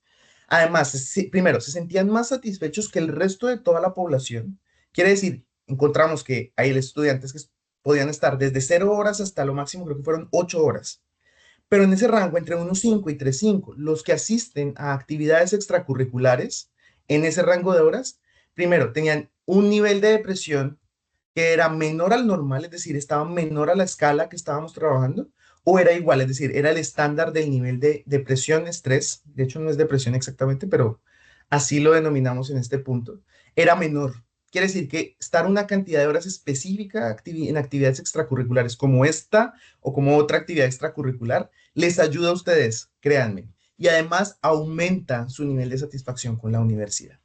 además, primero, se sentían más satisfechos que el resto de toda la población. Quiere decir, encontramos que hay estudiantes que podían estar desde 0 horas hasta lo máximo, creo que fueron 8 horas. Pero en ese rango, entre 1.5 y 3.5, los que asisten a actividades extracurriculares, en ese rango de horas, primero, tenían un nivel de depresión que era menor al normal, es decir, estaba menor a la escala que estábamos trabajando, o era igual, es decir, era el estándar del nivel de depresión, estrés, de hecho no es depresión exactamente, pero así lo denominamos en este punto, era menor. Quiere decir que estar una cantidad de horas específica en actividades extracurriculares como esta o como otra actividad extracurricular les ayuda a ustedes, créanme, y además aumenta su nivel de satisfacción con la universidad.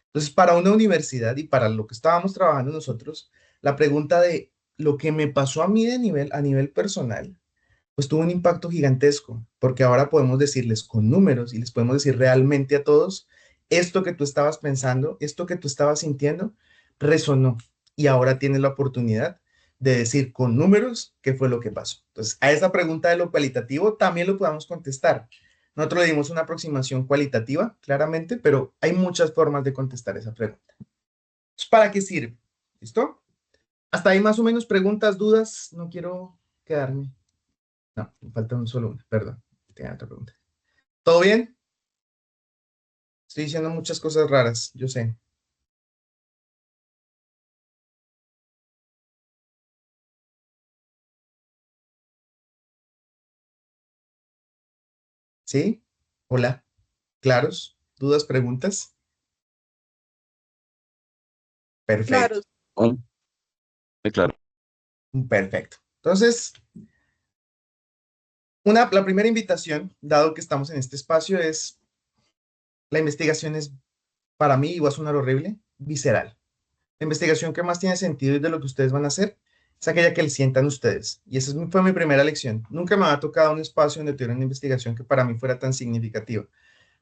Entonces, para una universidad y para lo que estábamos trabajando nosotros, la pregunta de lo que me pasó a mí a nivel personal, pues tuvo un impacto gigantesco, porque ahora podemos decirles con números y les podemos decir realmente a todos, esto que tú estabas pensando, esto que tú estabas sintiendo, resonó. Y ahora tienes la oportunidad de decir con números qué fue lo que pasó. Entonces, a esa pregunta de lo cualitativo también lo podemos contestar. Nosotros le dimos una aproximación cualitativa, claramente, pero hay muchas formas de contestar esa pregunta. Entonces, ¿para qué sirve? ¿Listo? Hasta ahí más o menos preguntas, dudas. No quiero quedarme. No, me falta solo una, perdón. Tenía otra pregunta. ¿Todo bien? Estoy diciendo muchas cosas raras, yo sé. ¿Sí? Hola. ¿Claros? ¿Dudas, preguntas? Perfecto. Claro. Muy claro. Perfecto. Entonces, la primera invitación, dado que estamos en este espacio, es la investigación es, para mí, y va a sonar horrible, visceral. La investigación que más tiene sentido y de lo que ustedes van a hacer es aquella que le sientan ustedes. Y esa fue mi primera lección. Nunca me había tocado un espacio donde tuviera una investigación que para mí fuera tan significativa.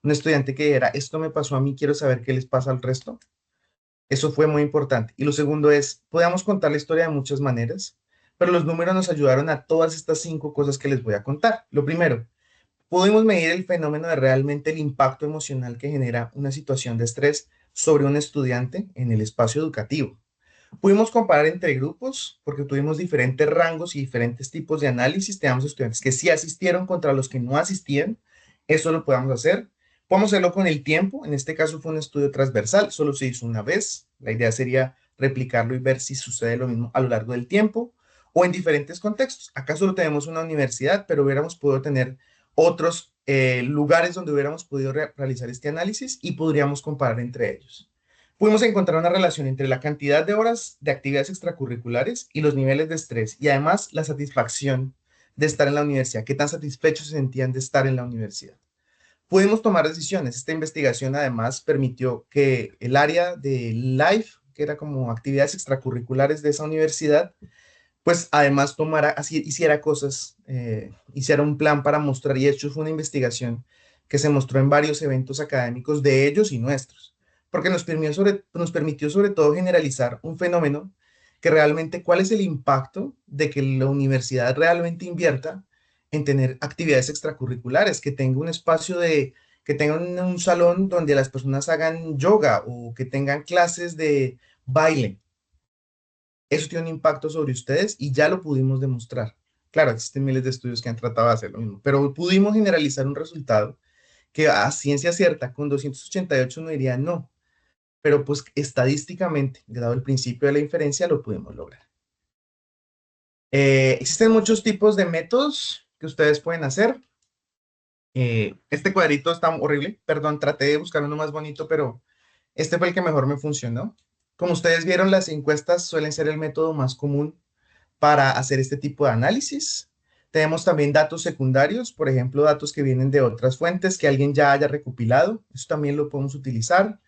Un estudiante que era, esto me pasó a mí, quiero saber qué les pasa al resto. Eso fue muy importante. Y lo segundo es, podemos contar la historia de muchas maneras, pero los números nos ayudaron a todas estas 5 cosas que les voy a contar. Lo primero, pudimos medir el fenómeno de realmente el impacto emocional que genera una situación de estrés sobre un estudiante en el espacio educativo. Pudimos comparar entre grupos porque tuvimos diferentes rangos y diferentes tipos de análisis. Teníamos estudiantes que sí asistieron contra los que no asistían. Eso lo podemos hacer. Podemos hacerlo con el tiempo. En este caso fue un estudio transversal. Solo se hizo una vez. La idea sería replicarlo y ver si sucede lo mismo a lo largo del tiempo o en diferentes contextos. Acá solo tenemos una universidad, pero hubiéramos podido tener otros lugares donde hubiéramos podido realizar este análisis y podríamos comparar entre ellos. Pudimos encontrar una relación entre la cantidad de horas de actividades extracurriculares y los niveles de estrés y además la satisfacción de estar en la universidad, qué tan satisfechos se sentían de estar en la universidad. Pudimos tomar decisiones. Esta investigación además permitió que el área de LIFE, que era como actividades extracurriculares de esa universidad, pues además tomara, así hiciera cosas, hiciera un plan para mostrar, y de hecho fue una investigación que se mostró en varios eventos académicos de ellos y nuestros, porque nos permitió sobre todo generalizar un fenómeno que realmente, ¿cuál es el impacto de que la universidad realmente invierta en tener actividades extracurriculares, que tenga un espacio que tengan un salón donde las personas hagan yoga o que tengan clases de baile? Eso tiene un impacto sobre ustedes y ya lo pudimos demostrar. Claro, existen miles de estudios que han tratado de hacer lo mismo, pero pudimos generalizar un resultado que a ciencia cierta, con 288 no diría no, pero pues estadísticamente, dado el principio de la inferencia, lo pudimos lograr. Existen muchos tipos de métodos que ustedes pueden hacer. Este cuadrito está horrible, perdón, traté de buscar uno más bonito, pero este fue el que mejor me funcionó. Como ustedes vieron, las encuestas suelen ser el método más común para hacer este tipo de análisis. Tenemos también datos secundarios, por ejemplo, datos que vienen de otras fuentes que alguien ya haya recopilado. Eso también lo podemos utilizar.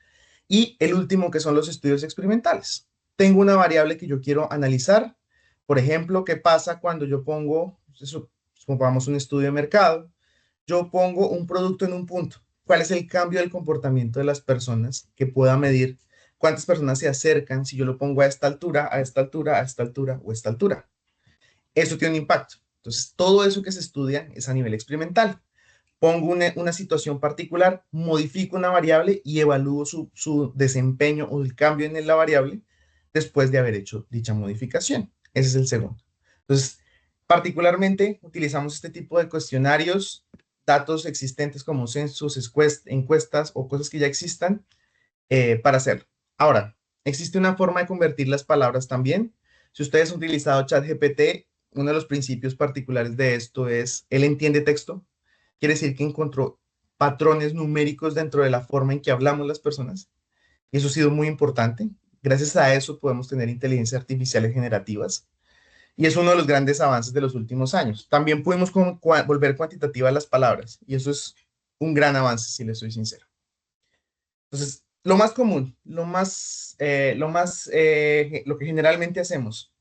Y el último, que son los estudios experimentales. Tengo una variable que yo quiero analizar. Por ejemplo, ¿qué pasa cuando yo pongo, supongamos un estudio de mercado, yo pongo un producto en un punto? ¿Cuál es el cambio del comportamiento de las personas que pueda medir? ¿Cuántas personas se acercan si yo lo pongo a esta altura, a esta altura, a esta altura o a esta altura? Eso tiene un impacto. Entonces, todo eso que se estudia es a nivel experimental. Pongo una situación particular, modifico una variable y evalúo su desempeño o el cambio en la variable después de haber hecho dicha modificación. Ese es el segundo. Entonces, particularmente utilizamos este tipo de cuestionarios, datos existentes como censos, encuestas o cosas que ya existan para hacerlo. Ahora, existe una forma de convertir las palabras también. Si ustedes han utilizado ChatGPT, uno de los principios particulares de esto es, él entiende texto, quiere decir que encontró patrones numéricos dentro de la forma en que hablamos las personas, y eso ha sido muy importante. Gracias a eso podemos tener inteligencias artificiales generativas, y es uno de los grandes avances de los últimos años. También pudimos volver cuantitativas las palabras, y eso es un gran avance, si les soy sincero. Entonces, lo más común, lo que generalmente hacemos,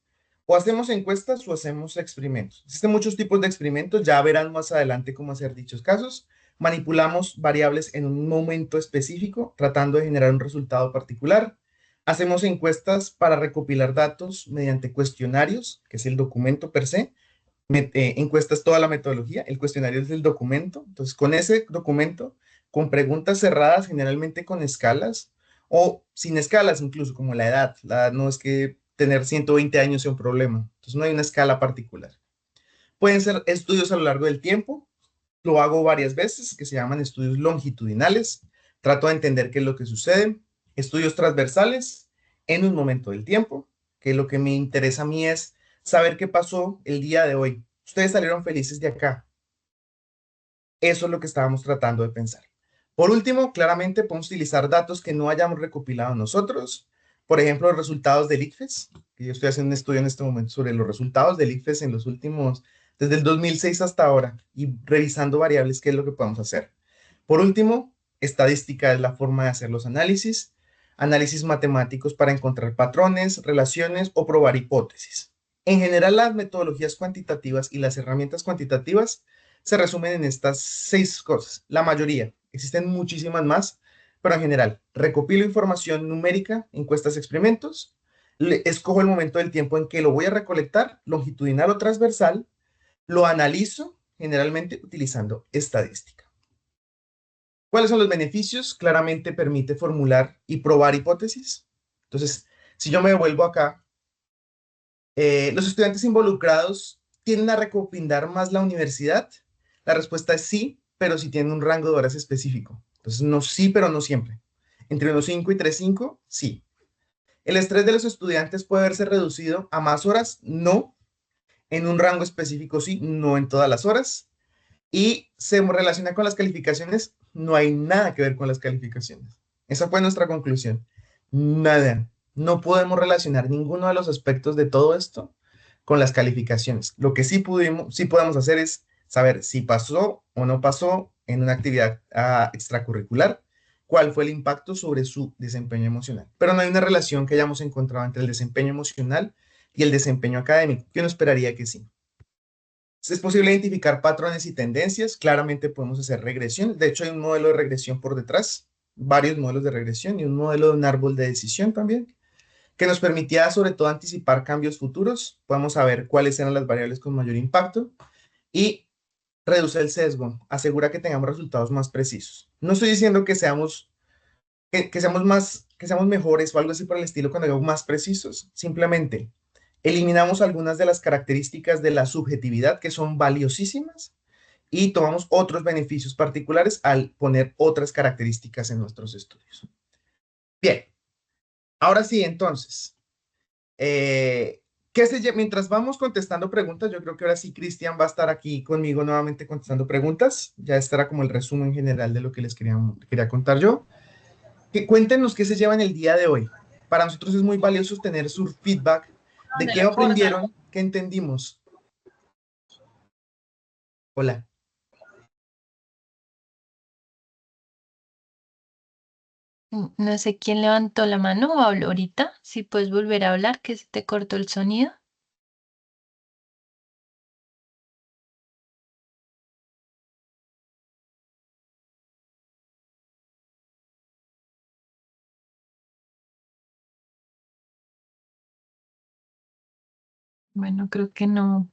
o hacemos encuestas o hacemos experimentos. Existen muchos tipos de experimentos, ya verán más adelante cómo hacer dichos casos. Manipulamos variables en un momento específico, tratando de generar un resultado particular. Hacemos encuestas para recopilar datos mediante cuestionarios, que es el documento per se. Encuestas toda la metodología, el cuestionario es el documento. Entonces, con ese documento, con preguntas cerradas, generalmente con escalas, o sin escalas incluso, como la edad. La edad no es que tener 120 años sea un problema. Entonces, no hay una escala particular. Pueden ser estudios a lo largo del tiempo. Lo hago varias veces, que se llaman estudios longitudinales. Trato de entender qué es lo que sucede. Estudios transversales en un momento del tiempo, que lo que me interesa a mí es saber qué pasó el día de hoy. Ustedes salieron felices de acá. Eso es lo que estábamos tratando de pensar. Por último, claramente podemos utilizar datos que no hayamos recopilado nosotros. Por ejemplo, los resultados del ICFES, que yo estoy haciendo un estudio en este momento sobre los resultados del ICFES en los últimos, desde el 2006 hasta ahora, y revisando variables, qué es lo que podemos hacer. Por último, estadística es la forma de hacer los análisis. Análisis matemáticos para encontrar patrones, relaciones o probar hipótesis. En general, las metodologías cuantitativas y las herramientas cuantitativas se resumen en estas 6 cosas. La mayoría, existen muchísimas más, pero en general, recopilo información numérica, encuestas, experimentos, escojo el momento del tiempo en que lo voy a recolectar, longitudinal o transversal, lo analizo, generalmente utilizando estadística. ¿Cuáles son los beneficios? Claramente permite formular y probar hipótesis. Entonces, si yo me devuelvo acá, ¿los estudiantes involucrados tienden a recopilar más la universidad? La respuesta es sí, pero si tienen un rango de horas específico. Entonces, no sí, pero no siempre. Entre unos 5 y 3.5, sí. ¿El estrés de los estudiantes puede verse reducido a más horas? No. En un rango específico, sí, no en todas las horas. Y se relaciona con las calificaciones, no hay nada que ver con las calificaciones. Esa fue nuestra conclusión. Nada. No podemos relacionar ninguno de los aspectos de todo esto con las calificaciones. Lo que sí podemos hacer es saber si pasó o no pasó en una actividad extracurricular, cuál fue el impacto sobre su desempeño emocional. Pero no hay una relación que hayamos encontrado entre el desempeño emocional y el desempeño académico, que uno esperaría que sí. Es posible identificar patrones y tendencias, claramente podemos hacer regresión. De hecho, hay un modelo de regresión por detrás, varios modelos de regresión y un modelo de un árbol de decisión también, que nos permitía sobre todo anticipar cambios futuros. Podemos saber cuáles eran las variables con mayor impacto y reduce el sesgo, asegura que tengamos resultados más precisos. No estoy diciendo que seamos mejores o algo así por el estilo cuando digamos más precisos, simplemente eliminamos algunas de las características de la subjetividad que son valiosísimas y tomamos otros beneficios particulares al poner otras características en nuestros estudios. Bien, ahora sí, entonces, mientras vamos contestando preguntas, yo creo que ahora sí Cristian va a estar aquí conmigo nuevamente contestando preguntas. Ya estará como el resumen general de lo que les quería contar yo. Cuéntenos qué se llevan el día de hoy. Para nosotros es muy valioso tener su feedback de qué aprendieron, qué entendimos. Hola. No sé quién levantó la mano o habló ahorita. Si puedes volver a hablar, que se te cortó el sonido. Bueno, creo que no.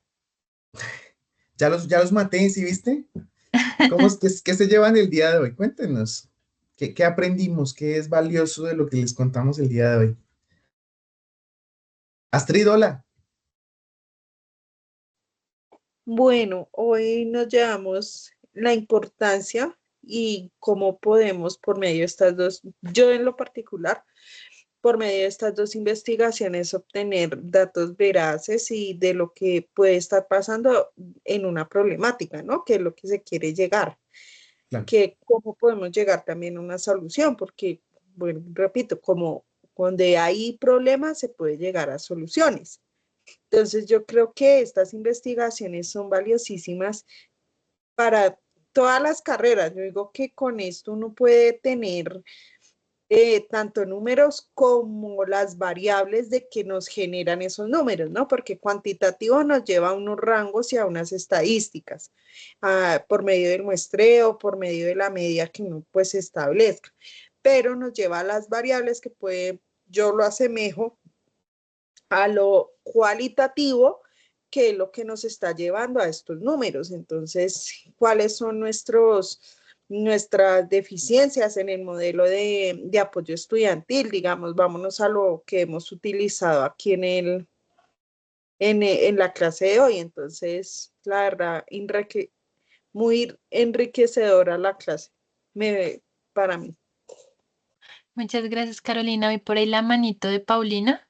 Ya los maté, ¿sí viste? ¿Qué se llevan el día de hoy? Cuéntenos. ¿Qué aprendimos? ¿Qué es valioso de lo que les contamos el día de hoy? Astrid, hola. Bueno, hoy nos llevamos la importancia y cómo podemos por medio de estas dos, yo en lo particular, por medio de estas dos investigaciones obtener datos veraces y de lo que puede estar pasando en una problemática, ¿no? Que es lo que se quiere llegar, Claro. que cómo podemos llegar también a una solución, porque, bueno, repito, como donde hay problemas se puede llegar a soluciones. Entonces yo creo que estas investigaciones son valiosísimas para todas las carreras. Yo digo que con esto uno puede tener tanto números como las variables de que nos generan esos números, ¿no? Porque cuantitativo nos lleva a unos rangos y a unas estadísticas, por medio del muestreo, por medio de la medida que uno pues establezca, pero nos lleva a las variables que puede, yo lo asemejo a lo cualitativo, que es lo que nos está llevando a estos números. Entonces, ¿cuáles son nuestras deficiencias en el modelo de apoyo estudiantil? Digamos, vámonos a lo que hemos utilizado aquí en la clase de hoy. Entonces, la verdad, muy enriquecedora la clase para mí. Muchas gracias, Carolina. ¿Y por ahí la manito de Paulina?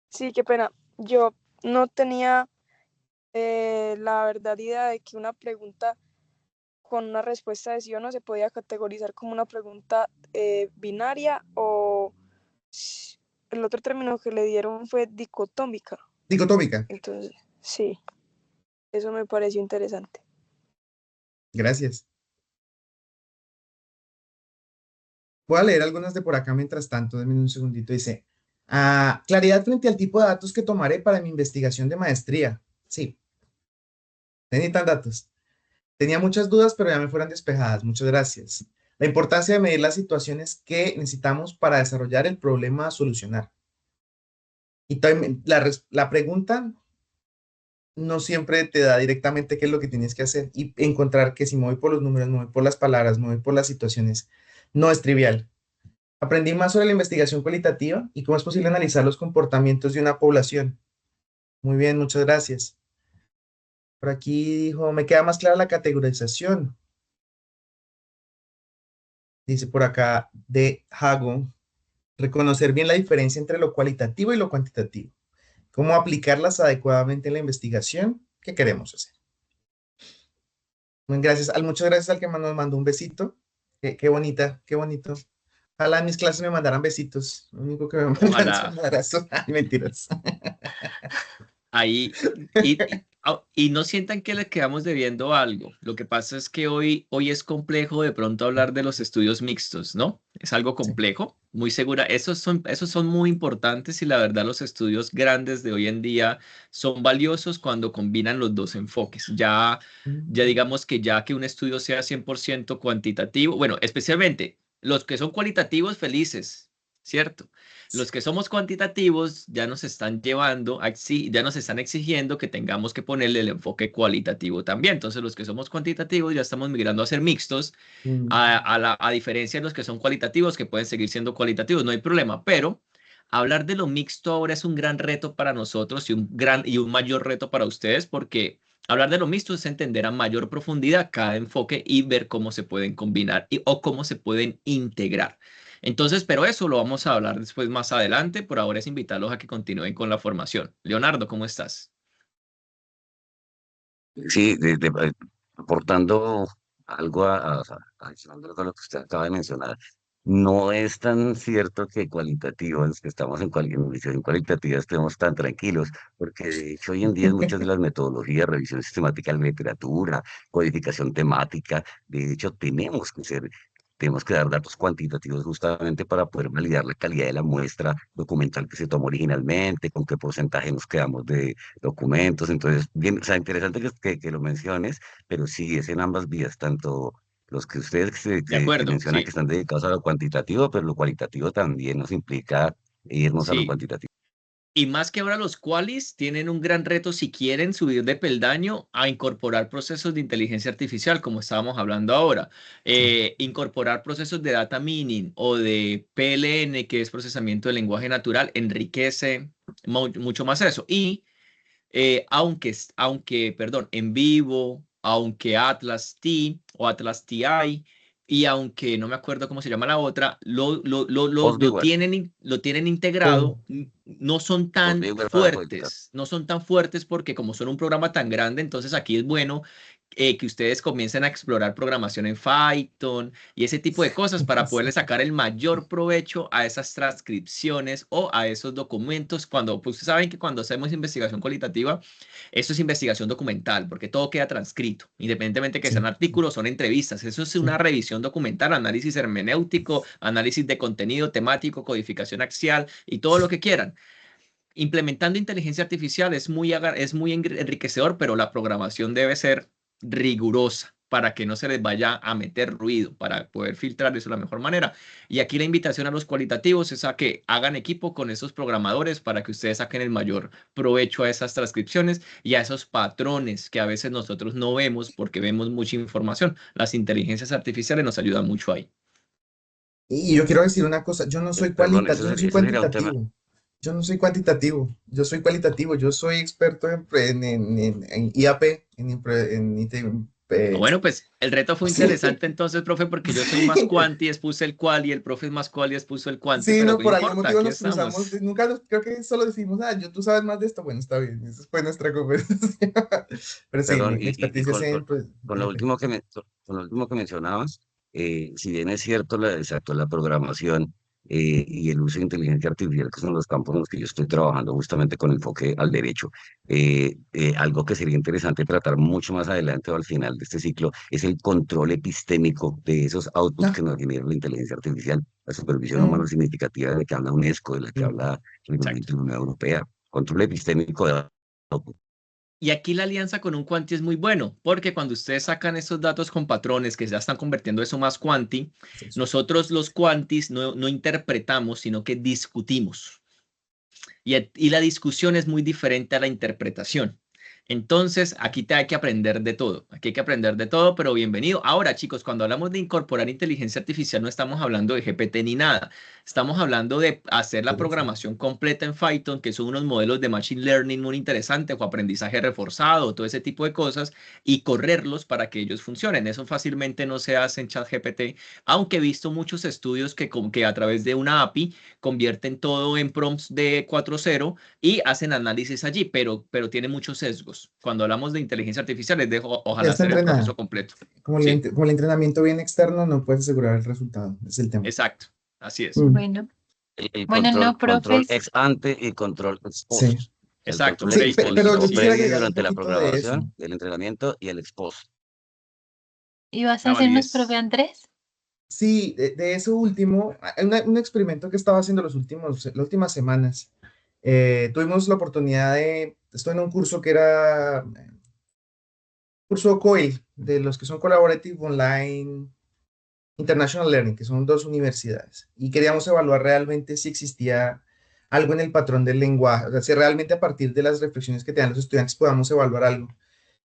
Sí, qué pena. Yo no tenía la verdad idea de que una pregunta con una respuesta de sí o no se podía categorizar como una pregunta binaria o el otro término que le dieron fue dicotómica. Dicotómica. Entonces, sí, eso me pareció interesante. Gracias. Voy a leer algunas de por acá mientras tanto, denme un segundito. Dice, claridad frente al tipo de datos que tomaré para mi investigación de maestría. Sí, necesitan datos. Tenía muchas dudas, pero ya me fueron despejadas. Muchas gracias. La importancia de medir las situaciones que necesitamos para desarrollar el problema a solucionar. Y también la pregunta no siempre te da directamente qué es lo que tienes que hacer y encontrar que si me voy por los números, me voy por las palabras, me voy por las situaciones, no es trivial. Aprendí más sobre la investigación cualitativa y cómo es posible analizar los comportamientos de una población. Muy bien, muchas gracias. Por aquí dijo, me queda más clara la categorización. Dice por acá de Hago, reconocer bien la diferencia entre lo cualitativo y lo cuantitativo. Cómo aplicarlas adecuadamente en la investigación que queremos hacer. Muchas gracias al que nos mandó un besito. Qué bonita, qué bonito. Ojalá en mis clases me mandaran besitos. Lo único que me mandan Ojalá. son abrazos. Ay, mentiras. Ahí, y no sientan que le quedamos debiendo algo. Lo que pasa es que hoy es complejo de pronto hablar de los estudios mixtos, ¿no? Es algo complejo, muy segura. Esos son muy importantes y la verdad los estudios grandes de hoy en día son valiosos cuando combinan los dos enfoques. Ya digamos que ya que un estudio sea 100% cuantitativo, bueno, especialmente los que son cualitativos felices, ¿cierto? Los que somos cuantitativos ya nos están llevando, ya nos están exigiendo que tengamos que ponerle el enfoque cualitativo también. Entonces, los que somos cuantitativos ya estamos migrando a ser mixtos, a diferencia de los que son cualitativos, que pueden seguir siendo cualitativos, no hay problema. Pero hablar de lo mixto ahora es un gran reto para nosotros y un mayor reto para ustedes, porque hablar de lo mixto es entender a mayor profundidad cada enfoque y ver cómo se pueden combinar o cómo se pueden integrar. Entonces, pero eso lo vamos a hablar después más adelante. Por ahora es invitarlos a que continúen con la formación. Leonardo, ¿cómo estás? Sí, aportando algo adicionando a lo que usted acaba de mencionar, no es tan cierto que cualitativos, que estamos en investigación cualitativa, estemos tan tranquilos, porque de hecho hoy en día muchas de las metodologías, revisión sistemática de la literatura, codificación temática, de hecho tenemos que dar datos cuantitativos justamente para poder validar la calidad de la muestra documental que se tomó originalmente, con qué porcentaje nos quedamos de documentos. Entonces, bien, o sea, interesante que lo menciones, pero sí es en ambas vías, tanto los que ustedes De que acuerdo, mencionan que sí, están dedicados a lo cuantitativo, pero lo cualitativo también nos implica irnos a lo sí. cuantitativo. Y más que ahora los qualis tienen un gran reto si quieren subir de peldaño a incorporar procesos de inteligencia artificial, como estábamos hablando ahora. Incorporar procesos de data mining o de PLN, que es procesamiento de lenguaje natural, enriquece mucho más eso. Y perdón, en vivo, aunque Atlas T o Atlas TI, y aunque no me acuerdo cómo se llama la otra, lo tienen integrado, no son tan fuertes, no son tan fuertes porque como son un programa tan grande, entonces aquí es bueno que ustedes comiencen a explorar programación en Python y ese tipo de cosas para poderle sacar el mayor provecho a esas transcripciones o a esos documentos. Cuando, pues ustedes saben que cuando hacemos investigación cualitativa, eso es investigación documental, porque todo queda transcrito, independientemente que sean artículos, son entrevistas. Eso es una revisión documental, análisis hermenéutico, análisis de contenido temático, codificación axial y todo lo que quieran. Implementando inteligencia artificial es muy enriquecedor, pero la programación debe ser rigurosa para que no se les vaya a meter ruido, para poder filtrar eso de la mejor manera. Y aquí la invitación a los cualitativos es a que hagan equipo con esos programadores para que ustedes saquen el mayor provecho a esas transcripciones y a esos patrones que a veces nosotros no vemos porque vemos mucha información. Las inteligencias artificiales nos ayudan mucho ahí. Y yo quiero decir una cosa, yo no soy Perdón, cuantitativo. Yo no soy cuantitativo, yo soy cualitativo, yo soy experto en IAP, Bueno, pues el reto fue interesante entonces, profe, porque yo soy más cuanti, expuse el cual y el profe es más cual y expuso el cuanti, sí, pero no, no por algún importa, motivo aquí nos cruzamos, estamos. nunca creo que solo decimos, tú sabes más de esto, bueno, está bien, esa fue nuestra conversación. Pero sí, Perdón, mi experticia es en, pues, con lo último con lo último que mencionabas, si bien es cierto la programación y el uso de inteligencia artificial, que son los campos en los que yo estoy trabajando justamente con enfoque al derecho, algo que sería interesante tratar mucho más adelante o al final de este ciclo es el control epistémico de esos outputs que nos genera la inteligencia artificial, la supervisión humana significativa de la que habla UNESCO, de la que habla el reglamento de la Unión Europea, control epistémico de output. Y aquí la alianza con un cuanti es muy bueno, porque cuando ustedes sacan esos datos con patrones que ya están convirtiendo eso más cuanti, nosotros los cuantis no interpretamos, sino que discutimos. Y la discusión es muy diferente a la interpretación. Entonces, aquí hay que aprender de todo. Aquí hay que aprender de todo, pero bienvenido. Ahora, chicos, cuando hablamos de incorporar inteligencia artificial, no estamos hablando de GPT ni nada. Estamos hablando de hacer la programación completa en Python, que son unos modelos de Machine Learning muy interesantes, o aprendizaje reforzado, todo ese tipo de cosas, y correrlos para que ellos funcionen. Eso fácilmente no se hace en ChatGPT, aunque he visto muchos estudios que a través de una API convierten todo en prompts de 4.0 y hacen análisis allí, pero tiene muchos sesgos. Cuando hablamos de inteligencia artificial, les dejo, ya ojalá, está hacer el entrenada. proceso completo. Como el entrenamiento bien externo, no puedes asegurar el resultado, es el tema. Exacto, así es. Bueno, Control ex ante y control ex post. Sí. Exacto. Pero yo quisiera agregar durante un la poquito de programación, eso. el entrenamiento y el ex post. ¿Y vas a hacernos, profe Andrés? Sí, de eso último, un experimento que estaba haciendo las últimas semanas. Tuvimos la oportunidad estoy en un curso que era curso COIL, de los que son Collaborative Online International Learning, que son 2 universidades, y queríamos evaluar realmente si existía algo en el patrón del lenguaje, o sea, si realmente a partir de las reflexiones que te dan los estudiantes podamos evaluar algo.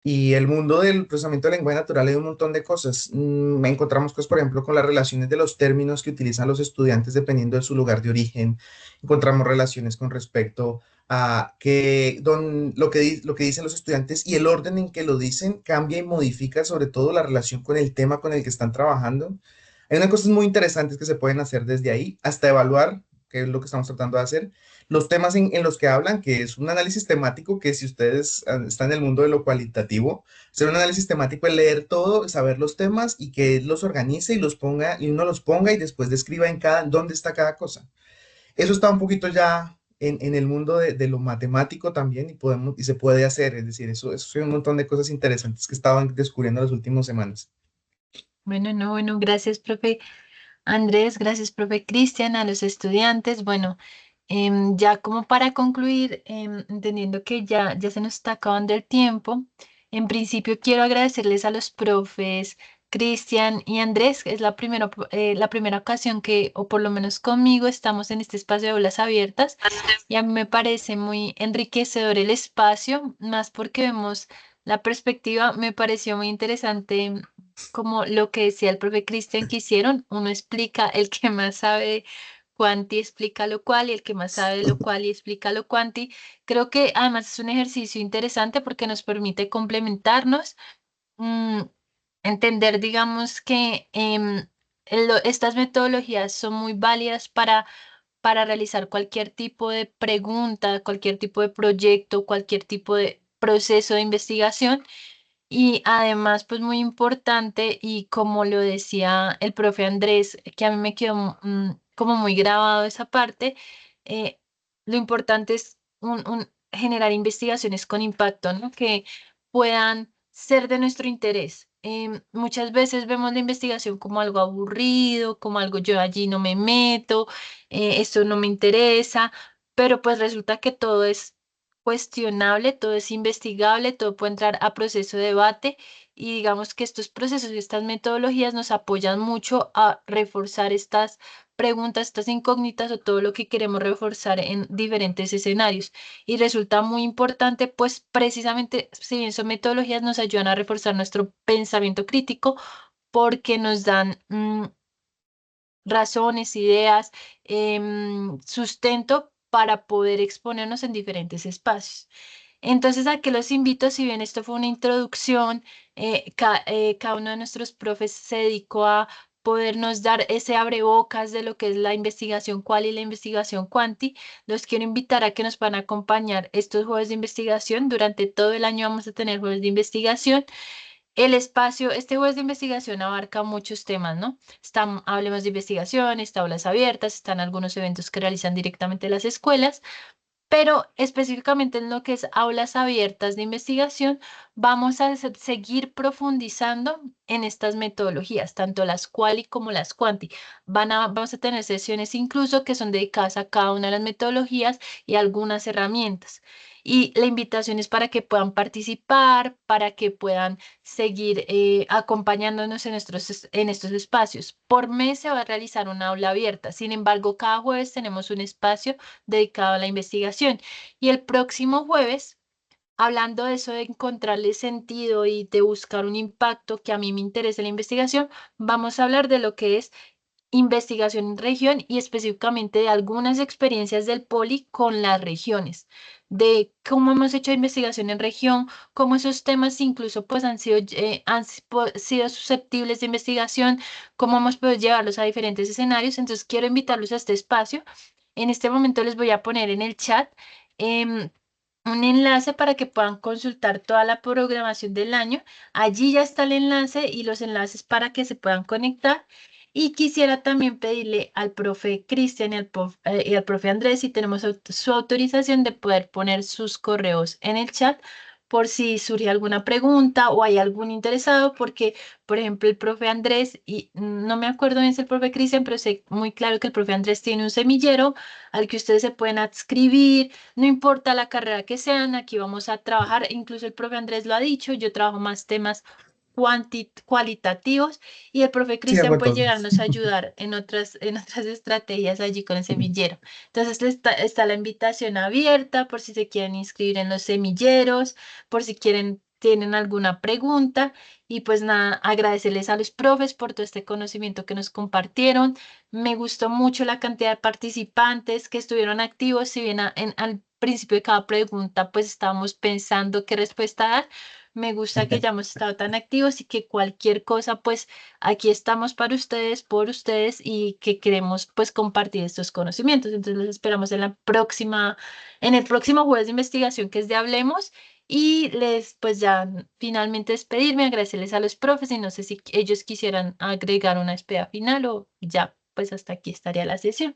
Y el mundo del procesamiento de lenguaje natural hay un montón de cosas. Encontramos cosas, por ejemplo, con las relaciones de los términos que utilizan los estudiantes dependiendo de su lugar de origen. Encontramos relaciones con respecto a lo que dicen los estudiantes y el orden en que lo dicen cambia y modifica sobre todo la relación con el tema con el que están trabajando. Hay unas cosas muy interesantes que se pueden hacer desde ahí hasta evaluar, que es lo que estamos tratando de hacer los temas en los que hablan, que es un análisis temático, que si ustedes están en el mundo de lo cualitativo, hacer un análisis temático es leer todo, saber los temas y que él los organice y los ponga, y uno los ponga y después describa dónde está cada cosa. Eso está un poquito ya en el mundo de lo matemático también y se puede hacer, es decir, eso es un montón de cosas interesantes que estaban descubriendo las últimas semanas. Bueno, gracias, profe Andrés, gracias, profe Cristian, a los estudiantes. Bueno, ya como para concluir, entendiendo que ya se nos está acabando el tiempo, en principio quiero agradecerles a los profes Cristian y Andrés. Es la primera ocasión que, o por lo menos conmigo, estamos en este espacio de aulas abiertas y a mí me parece muy enriquecedor el espacio, más porque vemos la perspectiva. Me pareció muy interesante como lo que decía el profe Cristian que hicieron. Uno explica, el que más sabe cuanti explica lo cual y el que más sabe lo cual y explica lo cuanti. Creo que además es un ejercicio interesante porque nos permite complementarnos, mm, entender, digamos, que estas metodologías son muy válidas para realizar cualquier tipo de pregunta, cualquier tipo de proyecto, cualquier tipo de proceso de investigación. Y además, pues muy importante, y como lo decía el profe Andrés, que a mí me quedó como muy grabado esa parte, eh, lo importante es generar investigaciones con impacto, ¿no? Que puedan ser de nuestro interés. Muchas veces vemos la investigación como algo aburrido, como algo yo allí no me meto, esto no me interesa, pero pues resulta que todo es cuestionable, todo es investigable, todo puede entrar a proceso de debate y digamos que estos procesos y estas metodologías nos apoyan mucho a reforzar estas preguntas, estas incógnitas o todo lo que queremos reforzar en diferentes escenarios. Y resulta muy importante, pues precisamente, si bien son metodologías, nos ayudan a reforzar nuestro pensamiento crítico porque nos dan razones, ideas, sustento para poder exponernos en diferentes espacios. Entonces, ¿a qué los invito? Si bien esto fue una introducción, cada uno de nuestros profes se dedicó a podernos dar ese abrebocas de lo que es la investigación cual y la investigación cuanti. Los quiero invitar a que nos van a acompañar estos jueves de investigación. Durante todo el año vamos a tener jueves de investigación. El espacio, este jueves de investigación abarca muchos temas, ¿no? Hablemos de investigación, está aulas abiertas, están algunos eventos que realizan directamente las escuelas, pero específicamente en lo que es aulas abiertas de investigación, vamos a seguir profundizando en estas metodologías, tanto las quali como las quanti. Vamos a tener sesiones incluso que son dedicadas a cada una de las metodologías y algunas herramientas. Y la invitación es para que puedan participar, para que puedan seguir acompañándonos en estos espacios. Por mes se va a realizar una aula abierta. Sin embargo, cada jueves tenemos un espacio dedicado a la investigación. Y el próximo jueves, hablando de eso de encontrarle sentido y de buscar un impacto que a mí me interesa en la investigación, vamos a hablar de lo que es investigación en región y específicamente de algunas experiencias del Poli con las regiones, de cómo hemos hecho investigación en región, cómo esos temas incluso pues sido susceptibles de investigación, cómo hemos podido llevarlos a diferentes escenarios. Entonces quiero invitarlos a este espacio. En este momento les voy a poner en el chat em, un enlace para que puedan consultar toda la programación del año. Allí ya está el enlace y los enlaces para que se puedan conectar. Y quisiera también pedirle al profe Cristian y al profe Andrés si tenemos su autorización de poder poner sus correos en el chat por si surge alguna pregunta o hay algún interesado, porque, por ejemplo, el profe Andrés, y no me acuerdo bien si el profe Cristian, pero sé muy claro que el profe Andrés tiene un semillero al que ustedes se pueden adscribir, no importa la carrera que sean, aquí vamos a trabajar, incluso el profe Andrés lo ha dicho, yo trabajo más temas cualitativos y el profe Sí, hago Cristian puede todo. llegarnos a ayudar en otras estrategias allí con el semillero. Entonces está la invitación abierta por si se quieren inscribir en los semilleros, por si tienen alguna pregunta y pues nada, agradecerles a los profes por todo este conocimiento que nos compartieron. Me gustó mucho la cantidad de participantes que estuvieron activos, si bien al principio de cada pregunta pues estábamos pensando qué respuesta dar. Me gusta que hayamos estado tan activos y que cualquier cosa, pues aquí estamos para ustedes, por ustedes y que queremos pues compartir estos conocimientos. Entonces los esperamos en el próximo jueves de investigación que es de Hablemos y les pues ya finalmente despedirme, agradecerles a los profes y no sé si ellos quisieran agregar una despedida final o ya pues hasta aquí estaría la sesión.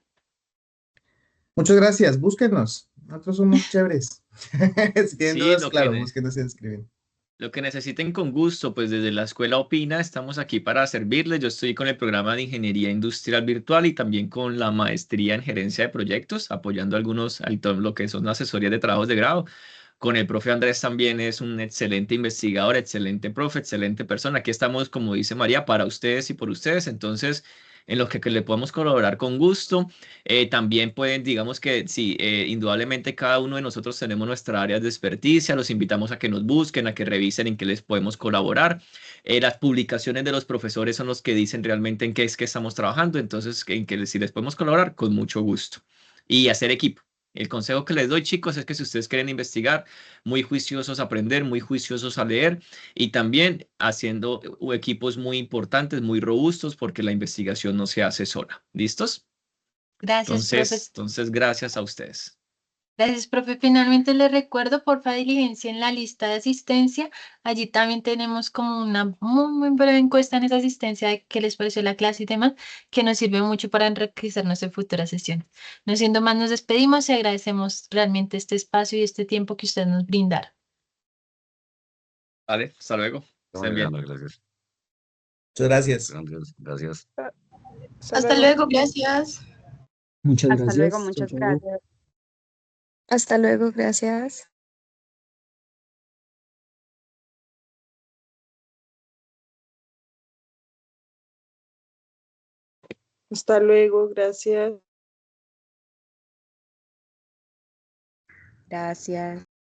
Muchas gracias, búsquenos. Nosotros somos chéveres. Si tienen Sí, dudas, claro, búsquenos y escriben. lo que necesiten con gusto, pues desde la Escuela Opina estamos aquí para servirles. Yo estoy con el programa de Ingeniería Industrial Virtual y también con la maestría en Gerencia de Proyectos, apoyando todo lo que son asesorías de trabajos de grado. Con el profe Andrés también es un excelente investigador, excelente profe, excelente persona. Aquí estamos, como dice María, para ustedes y por ustedes. Entonces, en lo que le podemos colaborar con gusto. También pueden, digamos que sí, indudablemente cada uno de nosotros tenemos nuestra área de experticia. Los invitamos a que nos busquen, a que revisen en qué les podemos colaborar. Las publicaciones de los profesores son los que dicen realmente en qué es que estamos trabajando. Entonces, en que si les podemos colaborar, con mucho gusto. Y hacer equipo. El consejo que les doy, chicos, es que si ustedes quieren investigar, muy juiciosos a aprender, muy juiciosos a leer y también haciendo equipos muy importantes, muy robustos, porque la investigación no se hace sola. ¿Listos? Gracias, profe. Entonces, gracias a ustedes. Gracias, profe. Finalmente les recuerdo, porfa, diligencien la lista de asistencia. Allí también tenemos como una muy breve encuesta en esa asistencia de qué les pareció la clase y demás, que nos sirve mucho para enriquecernos en futuras sesiones. No siendo más, nos despedimos y agradecemos realmente este espacio y este tiempo que ustedes nos brindaron. Vale, hasta luego. Estén bien. Gracias. Muchas gracias. Gracias. Hasta luego, gracias. Muchas Hasta gracias. luego, Chao, muchas chao. gracias. Hasta luego, gracias. Hasta luego, gracias. Gracias.